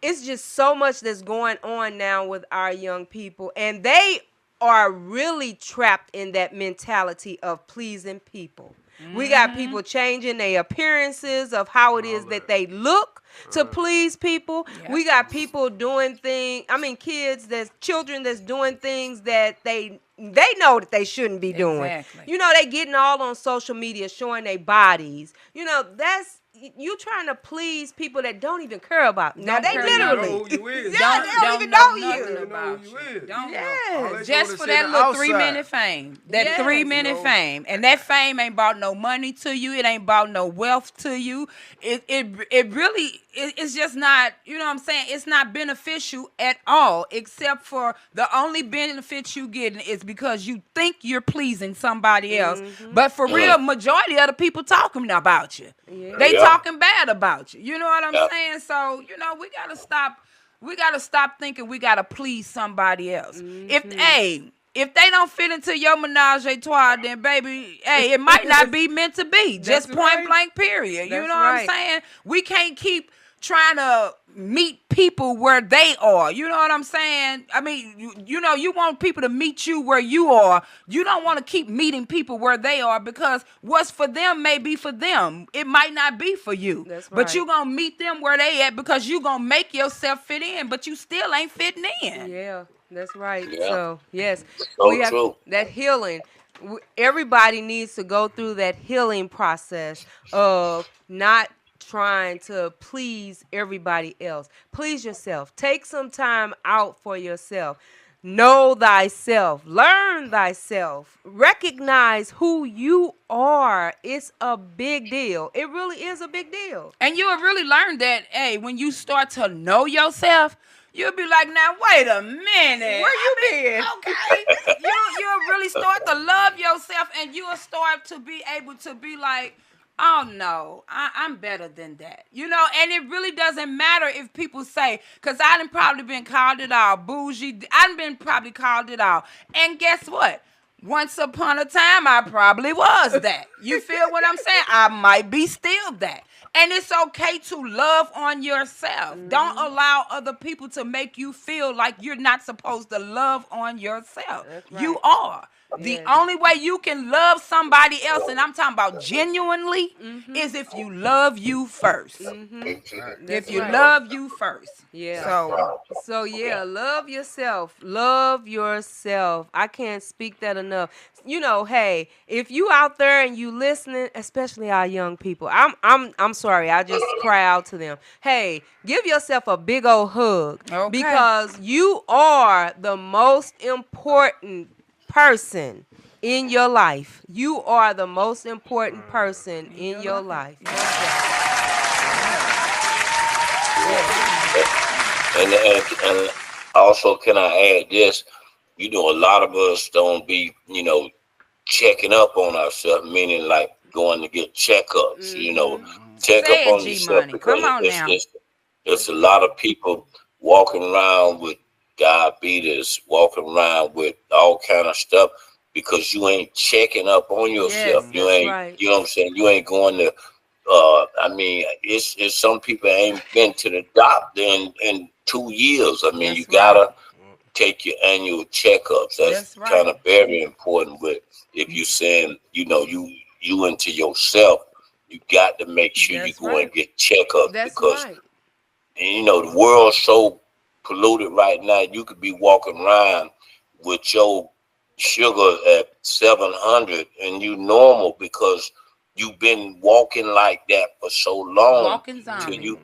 it's just so much that's going on now with our young people, and they are really trapped in that mentality of pleasing people. We got people changing their appearances of how it is that they look to please people. Yep. We got people doing things, children that's doing things that they know that they shouldn't be doing. Exactly. They getting all on social media showing their bodies. That's you trying to please people that don't even care about. Now they care literally know who you is. they don't even know you. nothing Know about who you. you is. Don't All Yes. they know. doing Just is for sitting that little outside. 3-minute fame. That Yes. 3-minute fame. And that fame ain't brought no money to you. It ain't brought no wealth to you. It really, it's just not, you know what I'm saying? It's not beneficial at all, except for the only benefit you getting is because you think you're pleasing somebody else. But for real, majority of the people talking about you. Yeah. They Yeah. talking bad about you. You know what I'm Yeah. saying? So, we gotta stop. We gotta stop thinking we gotta please somebody else. If if they don't fit into your menage a trois, then baby, hey, it might not be meant to be. Just point right. blank, period. You That's know right. what I'm saying? We can't keep trying to meet people where they are. You know what I'm saying? I mean, you know, you want people to meet you where you are. You don't want to keep meeting people where they are, because what's for them may be for them. It might not be for you. That's But right. you're going to meet them where they at, because you're going to make yourself fit in, but you still ain't fitting in. Yeah, that's right. Yeah. So, yes, So we have true. that healing. Everybody needs to go through that healing process of not trying to please everybody else. Please yourself. Take some time out for yourself. Know thyself. Learn thyself. Recognize who you are. It's a big deal. It really is a big deal. And you'll really learn that, hey, when you start to know yourself, you'll be like, now, wait a minute. Where you been? Okay. You'll really start to love yourself, and you'll start to be able to be like, oh, no, I'm better than that. You know, and it really doesn't matter if people say, because I done probably been called it all bougie. I done been probably called it all. And guess what? Once upon a time, I probably was that. You feel what I'm saying? I might be still that. And it's okay to love on yourself. Don't allow other people to make you feel like you're not supposed to love on yourself. That's right. You are. The Yes. only way you can love somebody else, and I'm talking about genuinely, is if you love you first. If you right. love you first. Yeah. So, Yeah, love yourself. Love yourself. I can't speak that enough. You know, hey, if you out there and you listening, especially our young people, I'm sorry, I just cry out to them. Hey, give yourself a big old hug. Okay. Because you are the most important person in your life. You are the most important person in your life. And also, can I add this? You know, a lot of us don't be, you know, checking up on ourselves, meaning like going to get checkups. You know, check Say up it, on G yourself, Money. because Come on now. it's a lot of people walking around with diabetes, walking around with all kind of stuff, because you ain't checking up on yourself. Yes, You that's ain't, right. you know what I'm saying? You ain't going to. I mean, it's some people ain't been to the doctor in 2 years. I mean, That's you gotta right. take your annual checkups. That's That's right. kind of very important. But if you're saying, you know, you into yourself, you got to make sure you That's go right. and get checkups, That's because right. you know the world's so polluted right now. You could be walking around with your sugar at 700 and you normal, because you've been walking like that for so long Walking till zombie. you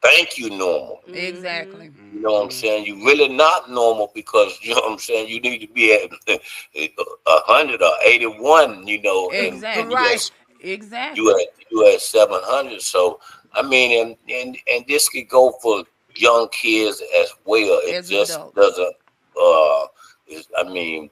think you normal. Exactly. You know what I'm saying? You really not normal, because you know what I'm saying. You need to be at 100 or 81. You know, Exactly. Right. Exactly. you at 700. So I mean, and this could go for young kids as well. It As just adults. doesn't. I mean,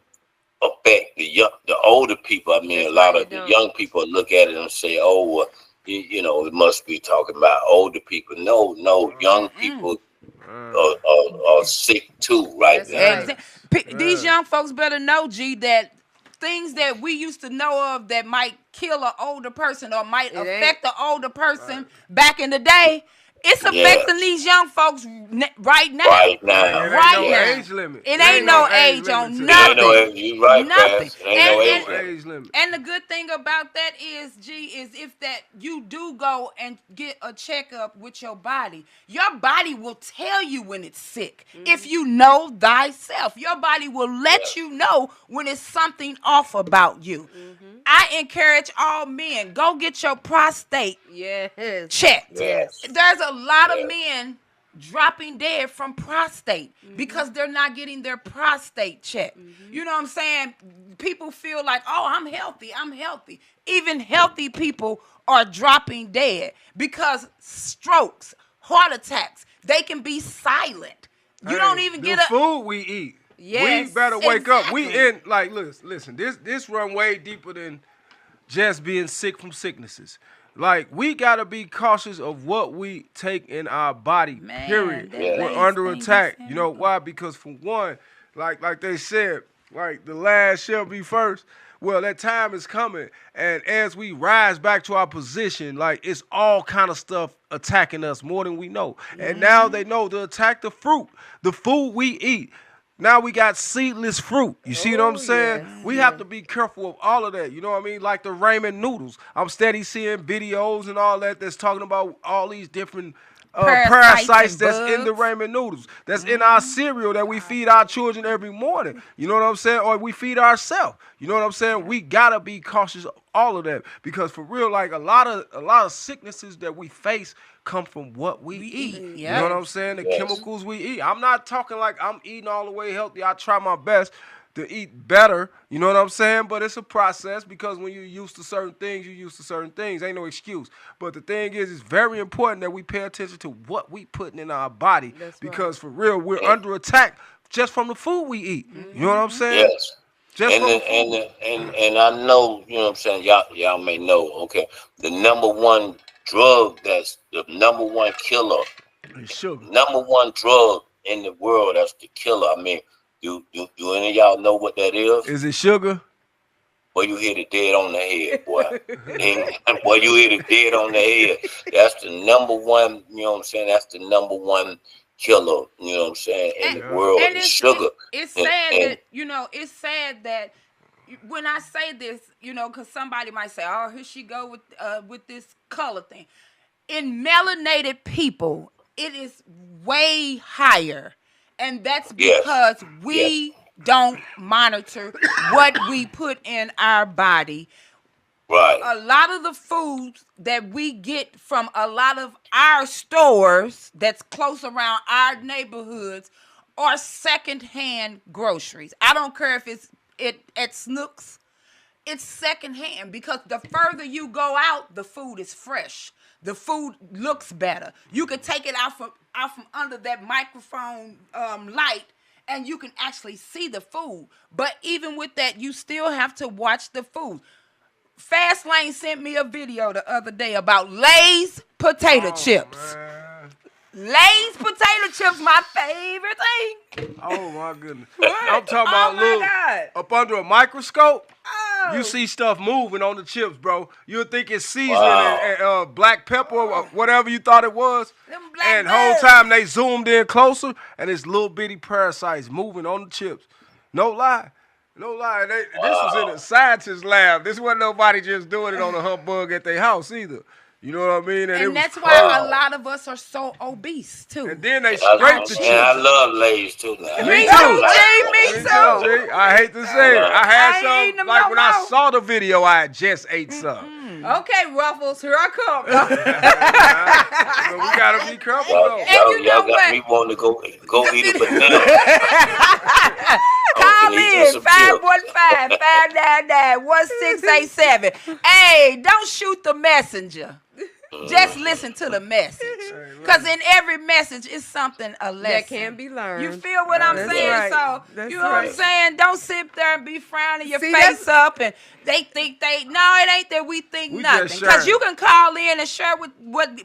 affect the older people. I mean, That's a lot right, of it the don't. young people look at it and say, "Oh, well, you know, it must be talking about older people." No, young people are sick too right That's now. right. These young folks better know, G, that things that we used to know of that might kill an older person or might It ain't. affect an older person back in the day, it's Yes. affecting these young folks right now. Right now. It ain't Right no now. age limit. It ain't no age limit on to It that. ain't no nothing. you right, Nothing. Pass. It ain't no age No limit. age limit. And the good thing about that is, G, is if that you do go and get a checkup with your body will tell you when it's sick. If you know thyself, your body will let you know when it's something off about you. I encourage all men, go get your prostate Yes. checked. Yes. There's a lot of men dropping dead from prostate because they're not getting their prostate checked. You know what I'm saying? People feel like, oh, I'm healthy. Even healthy people are dropping dead because strokes, heart attacks, they can be silent. You don't even the get a food we eat. Yes, We better wake up. We exactly. in like listen. This run way deeper than just being sick from sicknesses. Like we gotta be cautious of what we take in our body. Man, Period. that We're last under thing you attack. said. You know why? Because for one, like they said, Like the last shall be first. Well, that time is coming, and as we rise back to our position, like it's all kind of stuff attacking us more than we know. And now they know to attack the fruit, the food we eat. Now we got seedless fruit. You see what I'm saying? Yes. We have to be careful of all of that. You know what I mean? Like the ramen noodles. I'm steady seeing videos and all that that's talking about all these different parasites and that's in the bugs. ramen noodles. That's in our cereal that we feed our children every morning. You know what I'm saying? Or we feed ourselves. You know what I'm saying? We gotta be cautious of all of that because for real, like a lot of sicknesses that we face come from what we eat. You know what I'm saying? The chemicals we eat. I'm not talking like I'm eating all the way healthy. I try my best to eat better, you know what I'm saying? But it's a process because when you're used to certain things, you're used to certain things. Ain't no excuse. But the thing is, it's very important that we pay attention to what we putting in our body because for real, we're under attack just from the food we eat. You know what I'm saying? Yes. Just And from the the, food. and I know, you know what I'm saying, y'all may know, okay. The number one drug that's the number one killer, It's sugar. number one drug in the world that's the killer. I mean, do any of y'all know what that is? Is it sugar? Boy, you hit it dead on the head, boy. And, boy, you hit it dead on the head. That's the number one, you know what I'm saying? That's the number one killer, you know what I'm saying, in the world And is sugar. it's sad that, you know, it's sad that when I say this, you know, because somebody might say, oh, here she go with this color thing. In melanated people, it is way higher. And that's because we don't monitor what we put in our body. Right. A lot of the foods that we get from a lot of our stores that's close around our neighborhoods are secondhand groceries. I don't care if it's at Snooks. It's secondhand because the further you go out, the food is fresh. The food looks better. You can take it out from under that microphone light, and you can actually see the food. But even with that, you still have to watch the food. Fastlane sent me a video the other day about Lay's potato chips. Man. Lay's potato chips, my favorite thing. Oh my goodness. I'm talking about my God. up under a microscope. Oh. You see stuff moving on the chips, bro. You'll think it's seasoning and black pepper or whatever you thought it was. Them black And the whole bugs. time they zoomed in closer and it's little bitty parasites moving on the chips. No lie. No lie. This was in a scientist lab. This wasn't nobody just doing it on a humbug at their house either. You know what I mean? And it that's was why a lot of us are so obese, too. And then they I scraped the chips. love Lay's too now. Me too, G. Me Me too. too, G. I hate to say it. I had I ain't eating some, them like no when I more. saw the video, I had just ate some. Okay, Ruffles, here I come. So we gotta be careful Y'all, though. you know y'all got what? me wanting to go eat a banana. Call eat in some chips. 515-599-1687. Hey, don't shoot the messenger. Just listen to the message. Because in every message is something, a lesson. That can be learned. You feel what I'm That's saying? right. So, That's you know what I'm right. saying? Don't sit there and be frowning your See, face that's- up and they think no, it ain't that we think We nothing. just Because sharing. you can call in and share with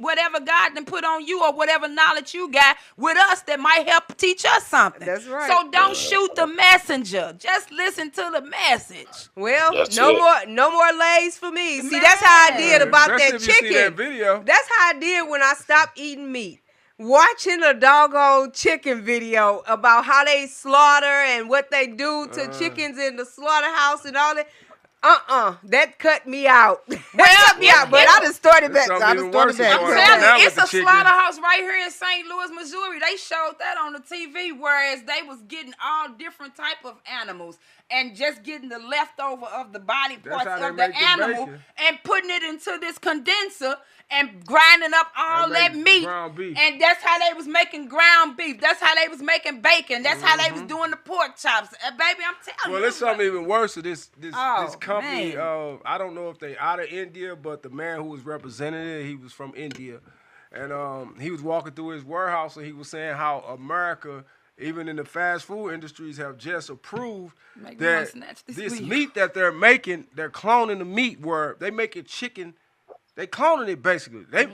whatever God done put on you or whatever knowledge you got with us that might help teach us something. That's right. So don't shoot the messenger. Just listen to the message. Well, That's no it. more Lays for me. See, that's how I did about Especially that if you see that chicken. video. That's how I did when I stopped eating meat. Watching a doggone chicken video about how they slaughter and what they do to chickens in the slaughterhouse and all that. That cut me out. That cut me out, but I just started back. Something I even just started worse is back. going I'm on telling now you, with it's the a chicken. slaughterhouse right here in St. Louis, Missouri. They showed that on the TV, whereas they was getting all different type of animals and just getting the leftover of the body That's parts how they of the make the animal bacon. and putting it into this condenser and grinding up all They that make meat. ground beef. And that's how they was making ground beef. That's how they was making bacon. That's how they was doing the pork chops. Baby, I'm telling Well, you. there's something even worse. This Oh, company. man. I don't know if they out of India, but the man who was representing it, he was from India, and he was walking through his warehouse and he was saying how America, even in the fast food industries, have just approved Make me wanna that snatch this this weed. meat that they're making, they're cloning the meat where they make it chicken. They cloning it basically. They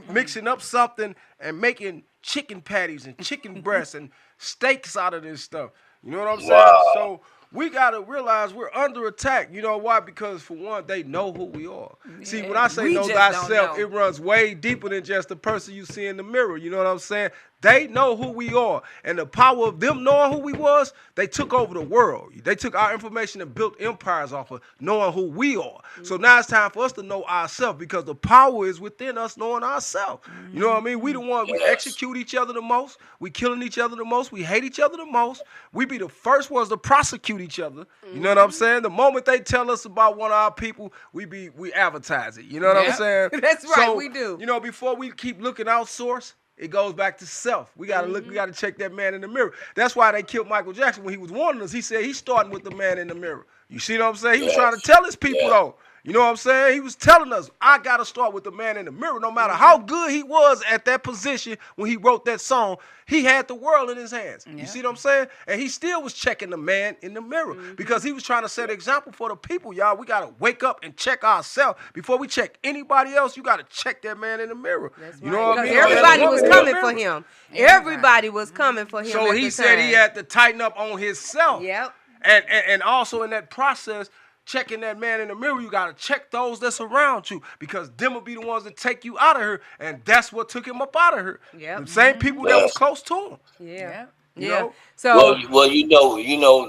mixing up something and making chicken patties and chicken breasts and steaks out of this stuff. You know what I'm saying? Wow. So we gotta realize we're under attack. You know why? Because for one, they know who we are. See, when I say We know just thyself, don't know. it runs way deeper than just the person you see in the mirror. You know what I'm saying? They know who we are. And the power of them knowing who we was, they took over the world. They took our information and built empires off of knowing who we are. So now it's time for us to know ourselves, because the power is within us knowing ourselves. You know what I mean? We the ones, we execute each other the most. We killing each other the most. We hate each other the most. We be the first ones to prosecute each other. You know what I'm saying? The moment they tell us about one of our people, we advertise it. You know what I'm saying? That's right, So, we do. You know, before we keep looking outsourced, it goes back to self. We gotta look. We gotta check that man in the mirror. That's why they killed Michael Jackson when he was warning us. He said he's starting with the man in the mirror. You see what I'm saying? He was trying to tell his people though. You know what I'm saying? He was telling us, I gotta start with the man in the mirror. No matter how good he was at that position when he wrote that song, he had the world in his hands. You see what I'm saying? And he still was checking the man in the mirror because he was trying to set an example for the people, y'all. We gotta wake up and check ourselves before we check anybody else. You gotta check that man in the mirror. That's you know what I mean? Everybody was in the coming mirror. for him. Everybody was coming for him. So at he the said time. he had to tighten up on himself. Yep. And also in that process, checking that man in the mirror, you got to check those that's around you, because them will be the ones that take you out of here, and that's what took him up out of here. Yep. The same people that was close to him. Yeah. You Yeah. know? So Well, you know,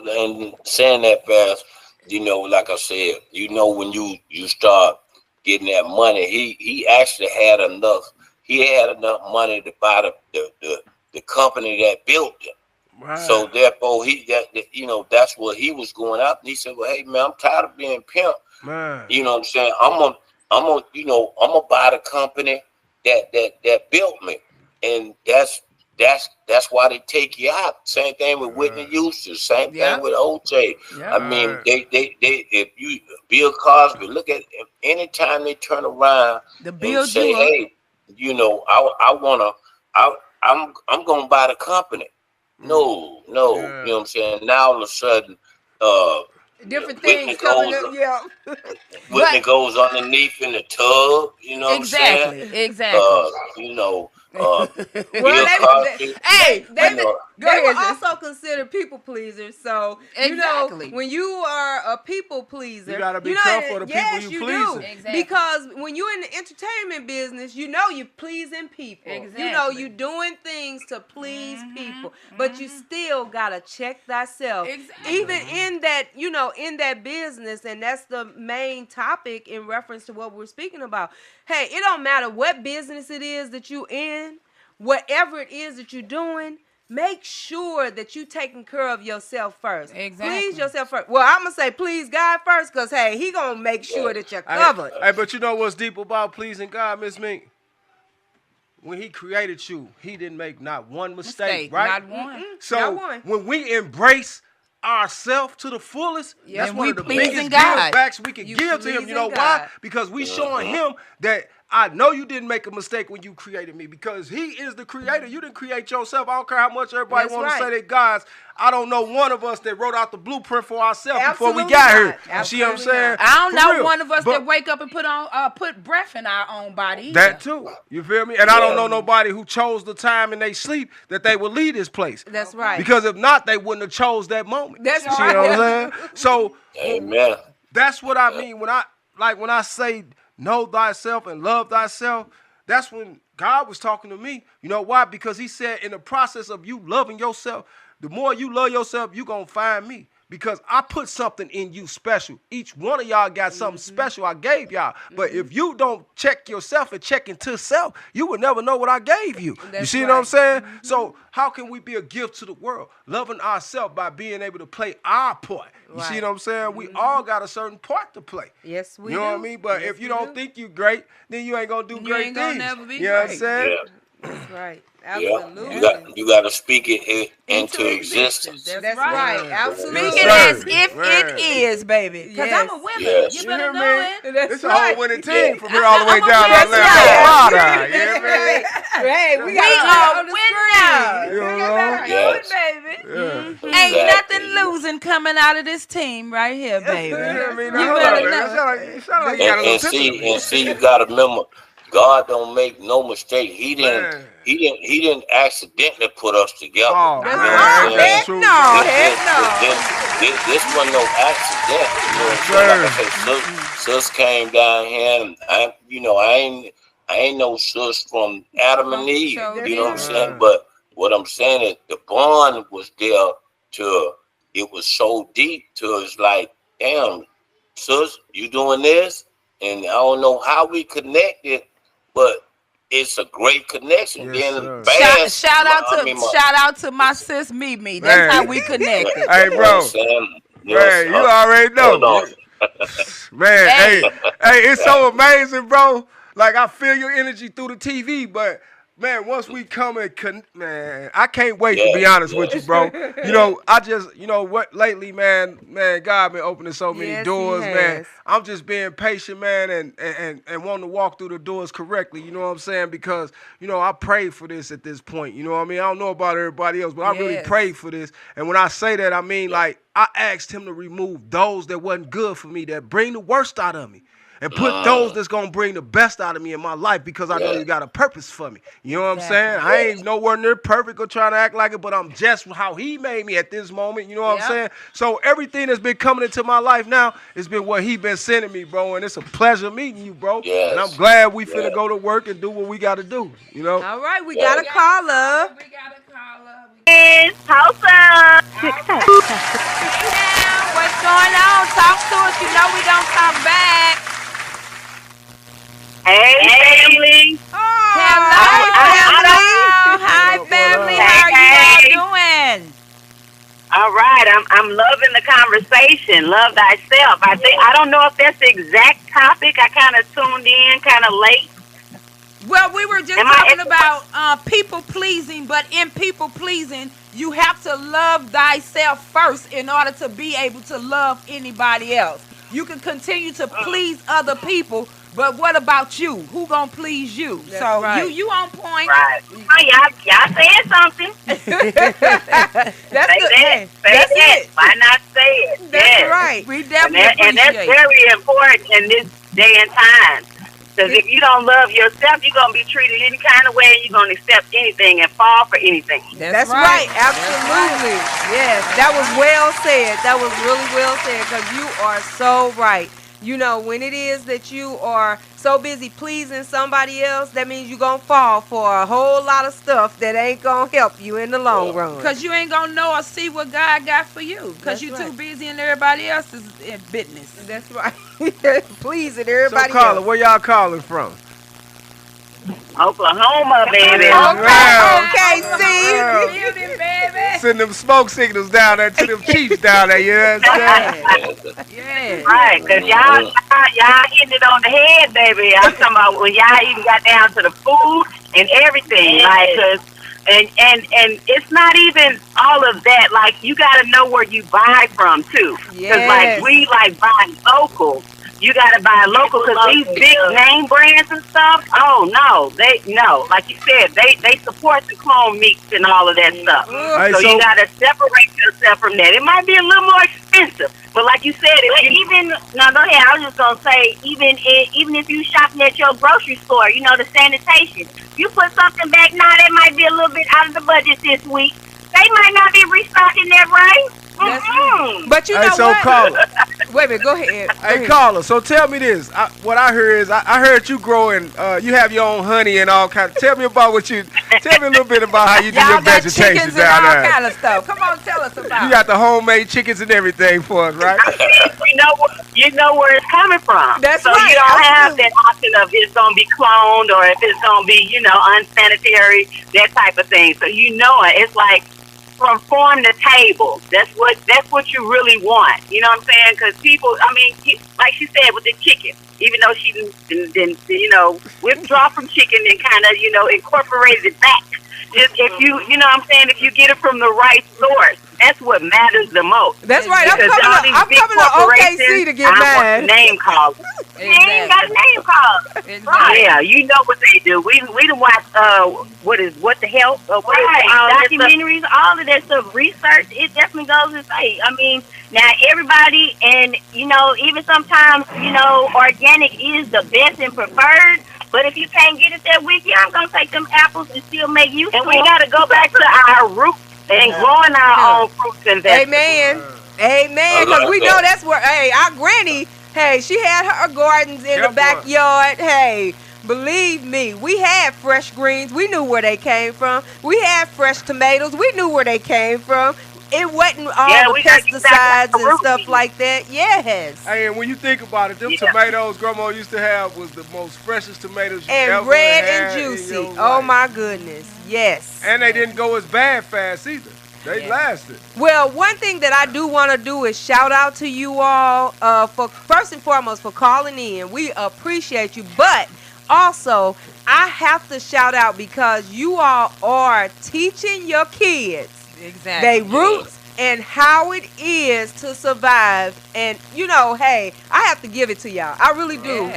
and saying that fast, you know, like I said, you know, when you start getting that money, he actually had enough. He had enough money to buy the company that built it. Right. So therefore, you know, that's what he was going out. And he said, "Well, hey man, I'm tired of being pimp. Man. You know what I'm saying? I'm gonna buy the company that built me, and that's why they take you out. Same thing with Whitney Houston. Same thing with OJ. I mean, they if you Bill Cosby, look at anytime they turn around and say, hey, you know, I'm gonna buy the company. No, you know what I'm saying? Now all of a sudden, different Whitney things coming up. goes, Yeah. Whitney goes underneath in the tub. You know what I'm saying? Exactly. You know, Well, Bill Cosby. They were also considered people pleasers. So you know, when you are a people pleaser, you gotta be careful of the people you pleasing. Exactly. Because when you're in the entertainment business, you know you're pleasing people. Exactly. You know you're doing things to please people, but you still gotta check thyself. Exactly. Even in that, you know, in that business, and that's the main topic in reference to what we're speaking about. Hey, it don't matter what business it is that you in, whatever it is that you're doing. Make sure that you taking care of yourself first. Exactly. Please yourself first. Well, I'm going to say please God first, because, hey, he going to make sure that you're covered. Hey, but you know what's deep about pleasing God, Miss Mink? When he created you, he didn't make not one mistake, right? Not one. So not one. when we embrace ourselves to the fullest, that's And one we of the pleasing biggest God. give backs we can You give to him. You pleasing know God. why? Because we showing him that I know you didn't make a mistake when you created me, because he is the creator. You didn't create yourself. I don't care how much everybody That's want to right. say they gods. I don't know one of us that wrote out the blueprint for ourselves before we Absolutely got not. here. You see what I'm Absolutely saying? not. I don't For know real. one of us But that wake up and put breath in our own body either. that too. You feel me? And I don't know nobody who chose the time in their sleep that they would leave this place. That's right. Because if not, they wouldn't have chose that moment. That's You see right. what I'm saying? So Amen. that's what I mean when I say know thyself and love thyself. That's when God was talking to me. You know why? Because he said in the process of you loving yourself, the more you love yourself, you're going to find me. Because I put something in you special. Each one of y'all got something special I gave y'all. But if you don't check yourself and check into self, you will never know what I gave you. You That's see what right. I'm saying? So how can we be a gift to the world? Loving ourselves by being able to play our part. You see Right. what I'm saying? We all got a certain part to play. Yes, we You know do. what I mean? But Yes, if you we don't do. think you great, then you ain't gonna do You great ain't gonna things. never be You know what I'm great. saying? That's right. Yeah. Absolutely. You got to speak it into existence. That's right. right. Absolutely. Speak it Yes, as sir. if Man. it is, baby. Because Yes. I'm a woman. Yes. You You better hear know me? it. That's It's a right. whole winning team Yeah. from here all the way I'm a down to winner. Atlanta. Right. You hear me? Hey, we We got are winners. You know? Know Yes. it, baby. Yeah. Ain't Exactly. nothing losing coming out of this team right here, baby. You hear me? You Now, hold better on, man. know. You sound like you got a little picture. And see, you got to remember, God don't make no mistake. He Man. didn't accidentally put us together. Oh, You man, know what I'm that's saying? true. no. This- Heck no. this- this wasn't no accident. You know what I'm saying? Like I said, sis came down here, and I ain't no sis from Adam and Eve. You know what I'm saying? But what I'm saying is the bond was there it was so deep to it's like, damn, sis, you doing this? And I don't know how we connected, but it's a great connection. Yes, Then shout out to my sis Mimi. That's how we connected. Hey, bro. Man, you already know. Man, hey, it's so amazing, bro. Like, I feel your energy through the TV, but man, once we come and man, I can't wait to be honest with you, bro. I just, what lately, man, God been opening so many doors, man. I'm just being patient, man, and wanting to walk through the doors correctly, you know what I'm saying? Because, I prayed for this at this point, you know what I mean? I don't know about everybody else, but I really prayed for this. And when I say that, I mean, like, I asked him to remove those that wasn't good for me, that bring the worst out of me. And put those that's going to bring the best out of me in my life because I know you got a purpose for me. You know what I'm saying? I ain't nowhere near perfect or trying to act like it, but I'm just how he made me at this moment. You know what I'm saying? So everything that's been coming into my life now has been what he been sending me, bro. And it's a pleasure meeting you, bro. Yes. And I'm glad we finna go to work and do what we got to do, All right, we got a caller. It's Tulsa. What's going on? Talk to us. You know we don't talk back. Hey, family. Hello, hi, family. How are you all doing? All right, I'm loving the conversation. Love thyself. I don't know if that's the exact topic. I kind of tuned in kind of late. Well, we were just talking about people pleasing, but in people pleasing, you have to love thyself first in order to be able to love anybody else. You can continue to please other people, but what about you? Who gonna please you? That's you on point. Right. Oh, y'all saying something. That's Say that. Why not say it? That's right. We definitely and that's very important in this day and time. Because if you don't love yourself, you're going to be treated any kind of way, and you're going to accept anything and fall for anything. That's right. Absolutely. Yes, that was well said. That was really well said because you are so right. When it is that you are so busy pleasing somebody else, that means you're going to fall for a whole lot of stuff that ain't going to help you in the long run. Because you ain't going to know or see what God got for you. Because you're too busy in everybody else's business. That's right. Pleasing everybody else. So, caller, else. where y'all calling from? Oklahoma, baby. Okay, see? Send them smoke signals down there to them chiefs down there, you understand? Yeah. Right, because y'all hitting it on the head, baby. I'm talking about when y'all even got down to the food and everything. Like, and it's not even all of that. Like, you got to know where you buy from, too. Because, like, we, like, buy local. You got to buy local because these big name brands and stuff, like you said, they support the clone meats and all of that stuff. So you got to separate yourself from that. It might be a little more expensive, but like you said, go ahead. I was just going to say, even if you shopping at your grocery store, the sanitation, you put something back now that might be a little bit out of the budget this week. They might not be restocking that right. But you know what? Caller. Wait a minute, go ahead. Hey, caller, so tell me this. What I heard is, I heard you growing, you have your own honey and all kinds. Tell me about tell me a little bit about how you do your vegetation down there. All kind of stuff. Come on, tell us about it. You got the homemade chickens and everything for us, right? You know where it's coming from. That's so right. You don't have that option of it's going to be cloned or if it's going to be, unsanitary, that type of thing. So it's like, from farm to table. That's what you really want. You know what I'm saying? Because people, like she said with the chicken, even though she didn't withdraw from chicken and kind of, incorporated it back. If you know what I'm saying, if you get it from the right source, that's what matters the most. That's right. I'm coming to OKC to get mine. Name called. They ain't got a name called. Right. Yeah, you know what they do. We done watch what the hell? Documentaries, all of that stuff, research. It definitely goes to say. Now everybody, and even sometimes organic is the best and preferred. But if you can't get it that week, I'm gonna take them apples and still make use. And we gotta go back to our roots and growing our own fruits and vegetables. Amen. Amen. Because we know that's where, hey, our granny, hey, she had her gardens in the backyard. Hey, believe me, we had fresh greens. We knew where they came from. We had fresh tomatoes. We knew where they came from. It wasn't all the pesticides and stuff like that. Yes. Hey, and when you think about it, them tomatoes Grandma used to have was the most freshest tomatoes you and ever red had and juicy. In your Oh life. my goodness. Yes. And they didn't go as bad fast either. They lasted. Well, one thing that I do want to do is shout out to you all for first and foremost for calling in. We appreciate you, but also I have to shout out because you all are teaching your kids they roots and how it is to survive. And you know, hey, I have to give it to y'all. I really do.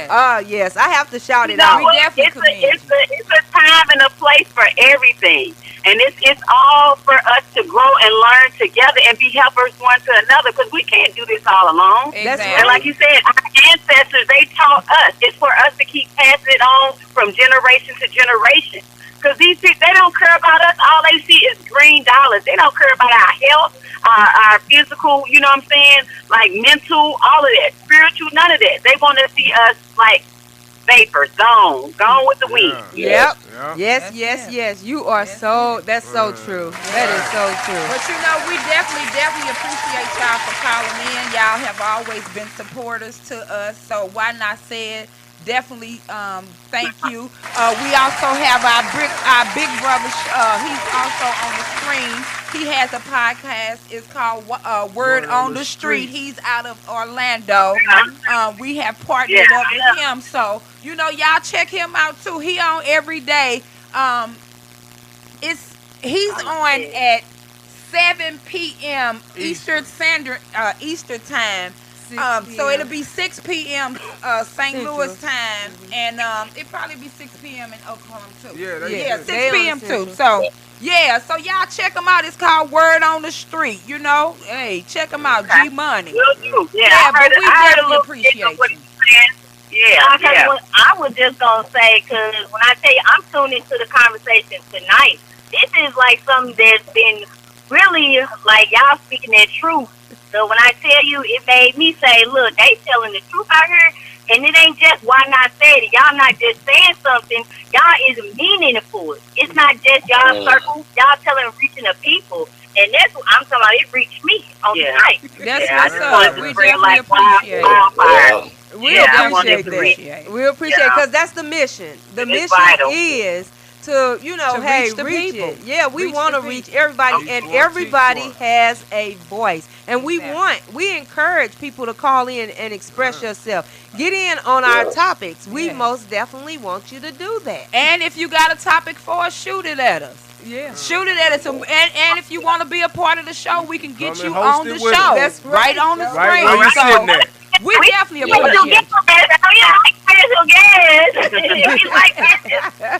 Yes, I have to shout it out. It's a time and a place for everything. And it's all for us to grow and learn together and be helpers one to another, because we can't do this all alone. Exactly. And like you said, our ancestors, they taught us. It's for us to keep passing it on from generation to generation. Because these people, they don't care about us. All they see is green dollars. They don't care about our health, our physical, you know what I'm saying? Like mental, all of that. Spiritual, none of that. They want to see us like vapors, gone with the wind. Yep. Yes. You are that's so true. That is so true. But you know, we definitely appreciate y'all for calling in. Y'all have always been supporters to us. So why not say it? Definitely thank you. We also have our big brother, he's also on the screen. He has a podcast. It's called Word on the Street. He's out of Orlando. We have partnered up with him. So, you know, y'all check him out too. He on every day. He's on at 7 p.m. Eastern time. So it'll be 6 p.m. St. Louis time, and it'll probably be 6 p.m. in Oklahoma too. Yeah, 6 p.m. too. So so y'all check them out. It's called Word on the Street. You know, hey, check them out. G Money. Yeah, but we definitely appreciate you. I was just gonna say, because when I tell you I'm tuned into the conversation tonight, this is like something that's been really like y'all speaking that truth. So when I tell you, it made me say, look, they telling the truth out here, and it ain't just why not say it. Y'all not just saying something, y'all is meaning it for it. It's not just y'all circle, y'all telling reaching the people. And that's what I'm talking about. It reached me on tonight. That's what's up. We definitely appreciate it. We appreciate that. We appreciate it because that's the mission. The mission is to, you know, hey, reach it. Yeah, we want to reach everybody, and everybody has a voice. And we encourage people to call in and express yourself. Get in on our topics. We most definitely want you to do that. And if you got a topic for us, shoot it at us. Yeah. Shoot it at us. And if you want to be a part of the show, we can get you on the show. That's right on the screen. Right where you sitting at. We definitely appreciate it.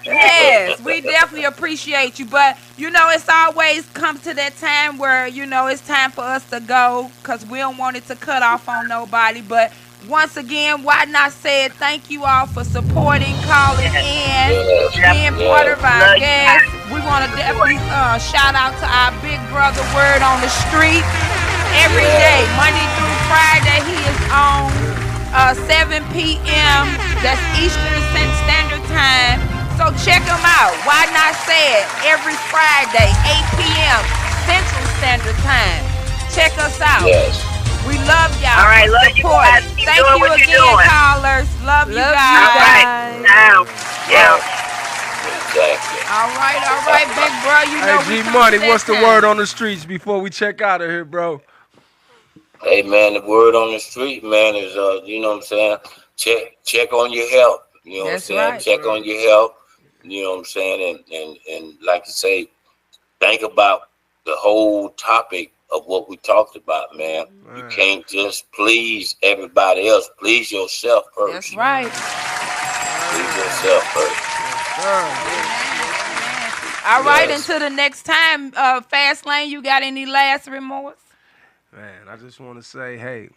Yes, we definitely appreciate you. But, you know, it's always come to that time where, you know, it's time for us to go because we don't want it to cut off on nobody. But once again, why not say it? Thank you all for supporting, calling in, being part of our guests. We want to definitely shout out to our big brother, Word on the Street. Every day, Monday through Friday, he is on 7 p.m. That's Eastern Standard Time. So check him out. Why not say it? Every Friday, 8 p.m. Central Standard Time. Check us out. Yes. We love y'all. All right, love you guys. Thank you again, callers. Love you guys. All right. Now, Exactly. All right, big bro. You know Hey, G Money, what's the word on the streets before we check out of here, bro? Hey man, the word on the street, man, is you know what I'm saying? Check on your health. You know what I'm saying? Right. Check on your health. You know what I'm saying? And like you say, think about the whole topic of what we talked about, man. You can't just please everybody else. Please yourself first. That's right. Please yourself first. All right, until the next time, Fast Lane, you got any last remarks? Man, I just want to say, hey,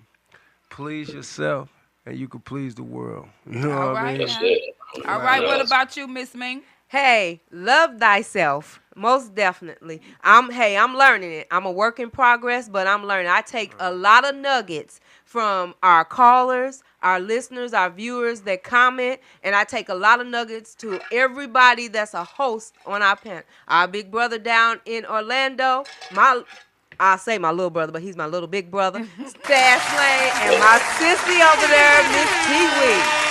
please yourself and you can please the world. You know what I mean? That's it. All right, what about you, Miss Ming? Hey, love thyself Most definitely. I'm learning it. I'm a work in progress, but I'm learning. I take a lot of nuggets from our callers, our listeners, our viewers that comment, and I take a lot of nuggets to everybody that's a host on our panel. Our big brother down in Orlando, I say my little brother, but he's my little big brother, Stash Lane, and my sissy over there, Miss Kiwi.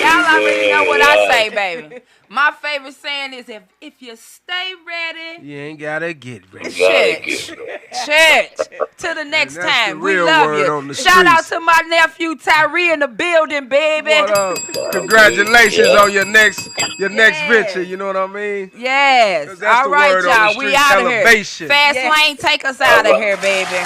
Y'all already know what I say, baby. My favorite saying is if you stay ready, You ain't gotta get ready. church. Till the next that's time. the We real love word on you. the Shout out streets. to my nephew Tyree in the building, baby. What up? Congratulations on your next Yes. venture. You know what I mean? Yes. 'Cause that's All the right, word on the y'all. We streets, out of here. elevation. Fast Yes. Lane, take us out of here, baby.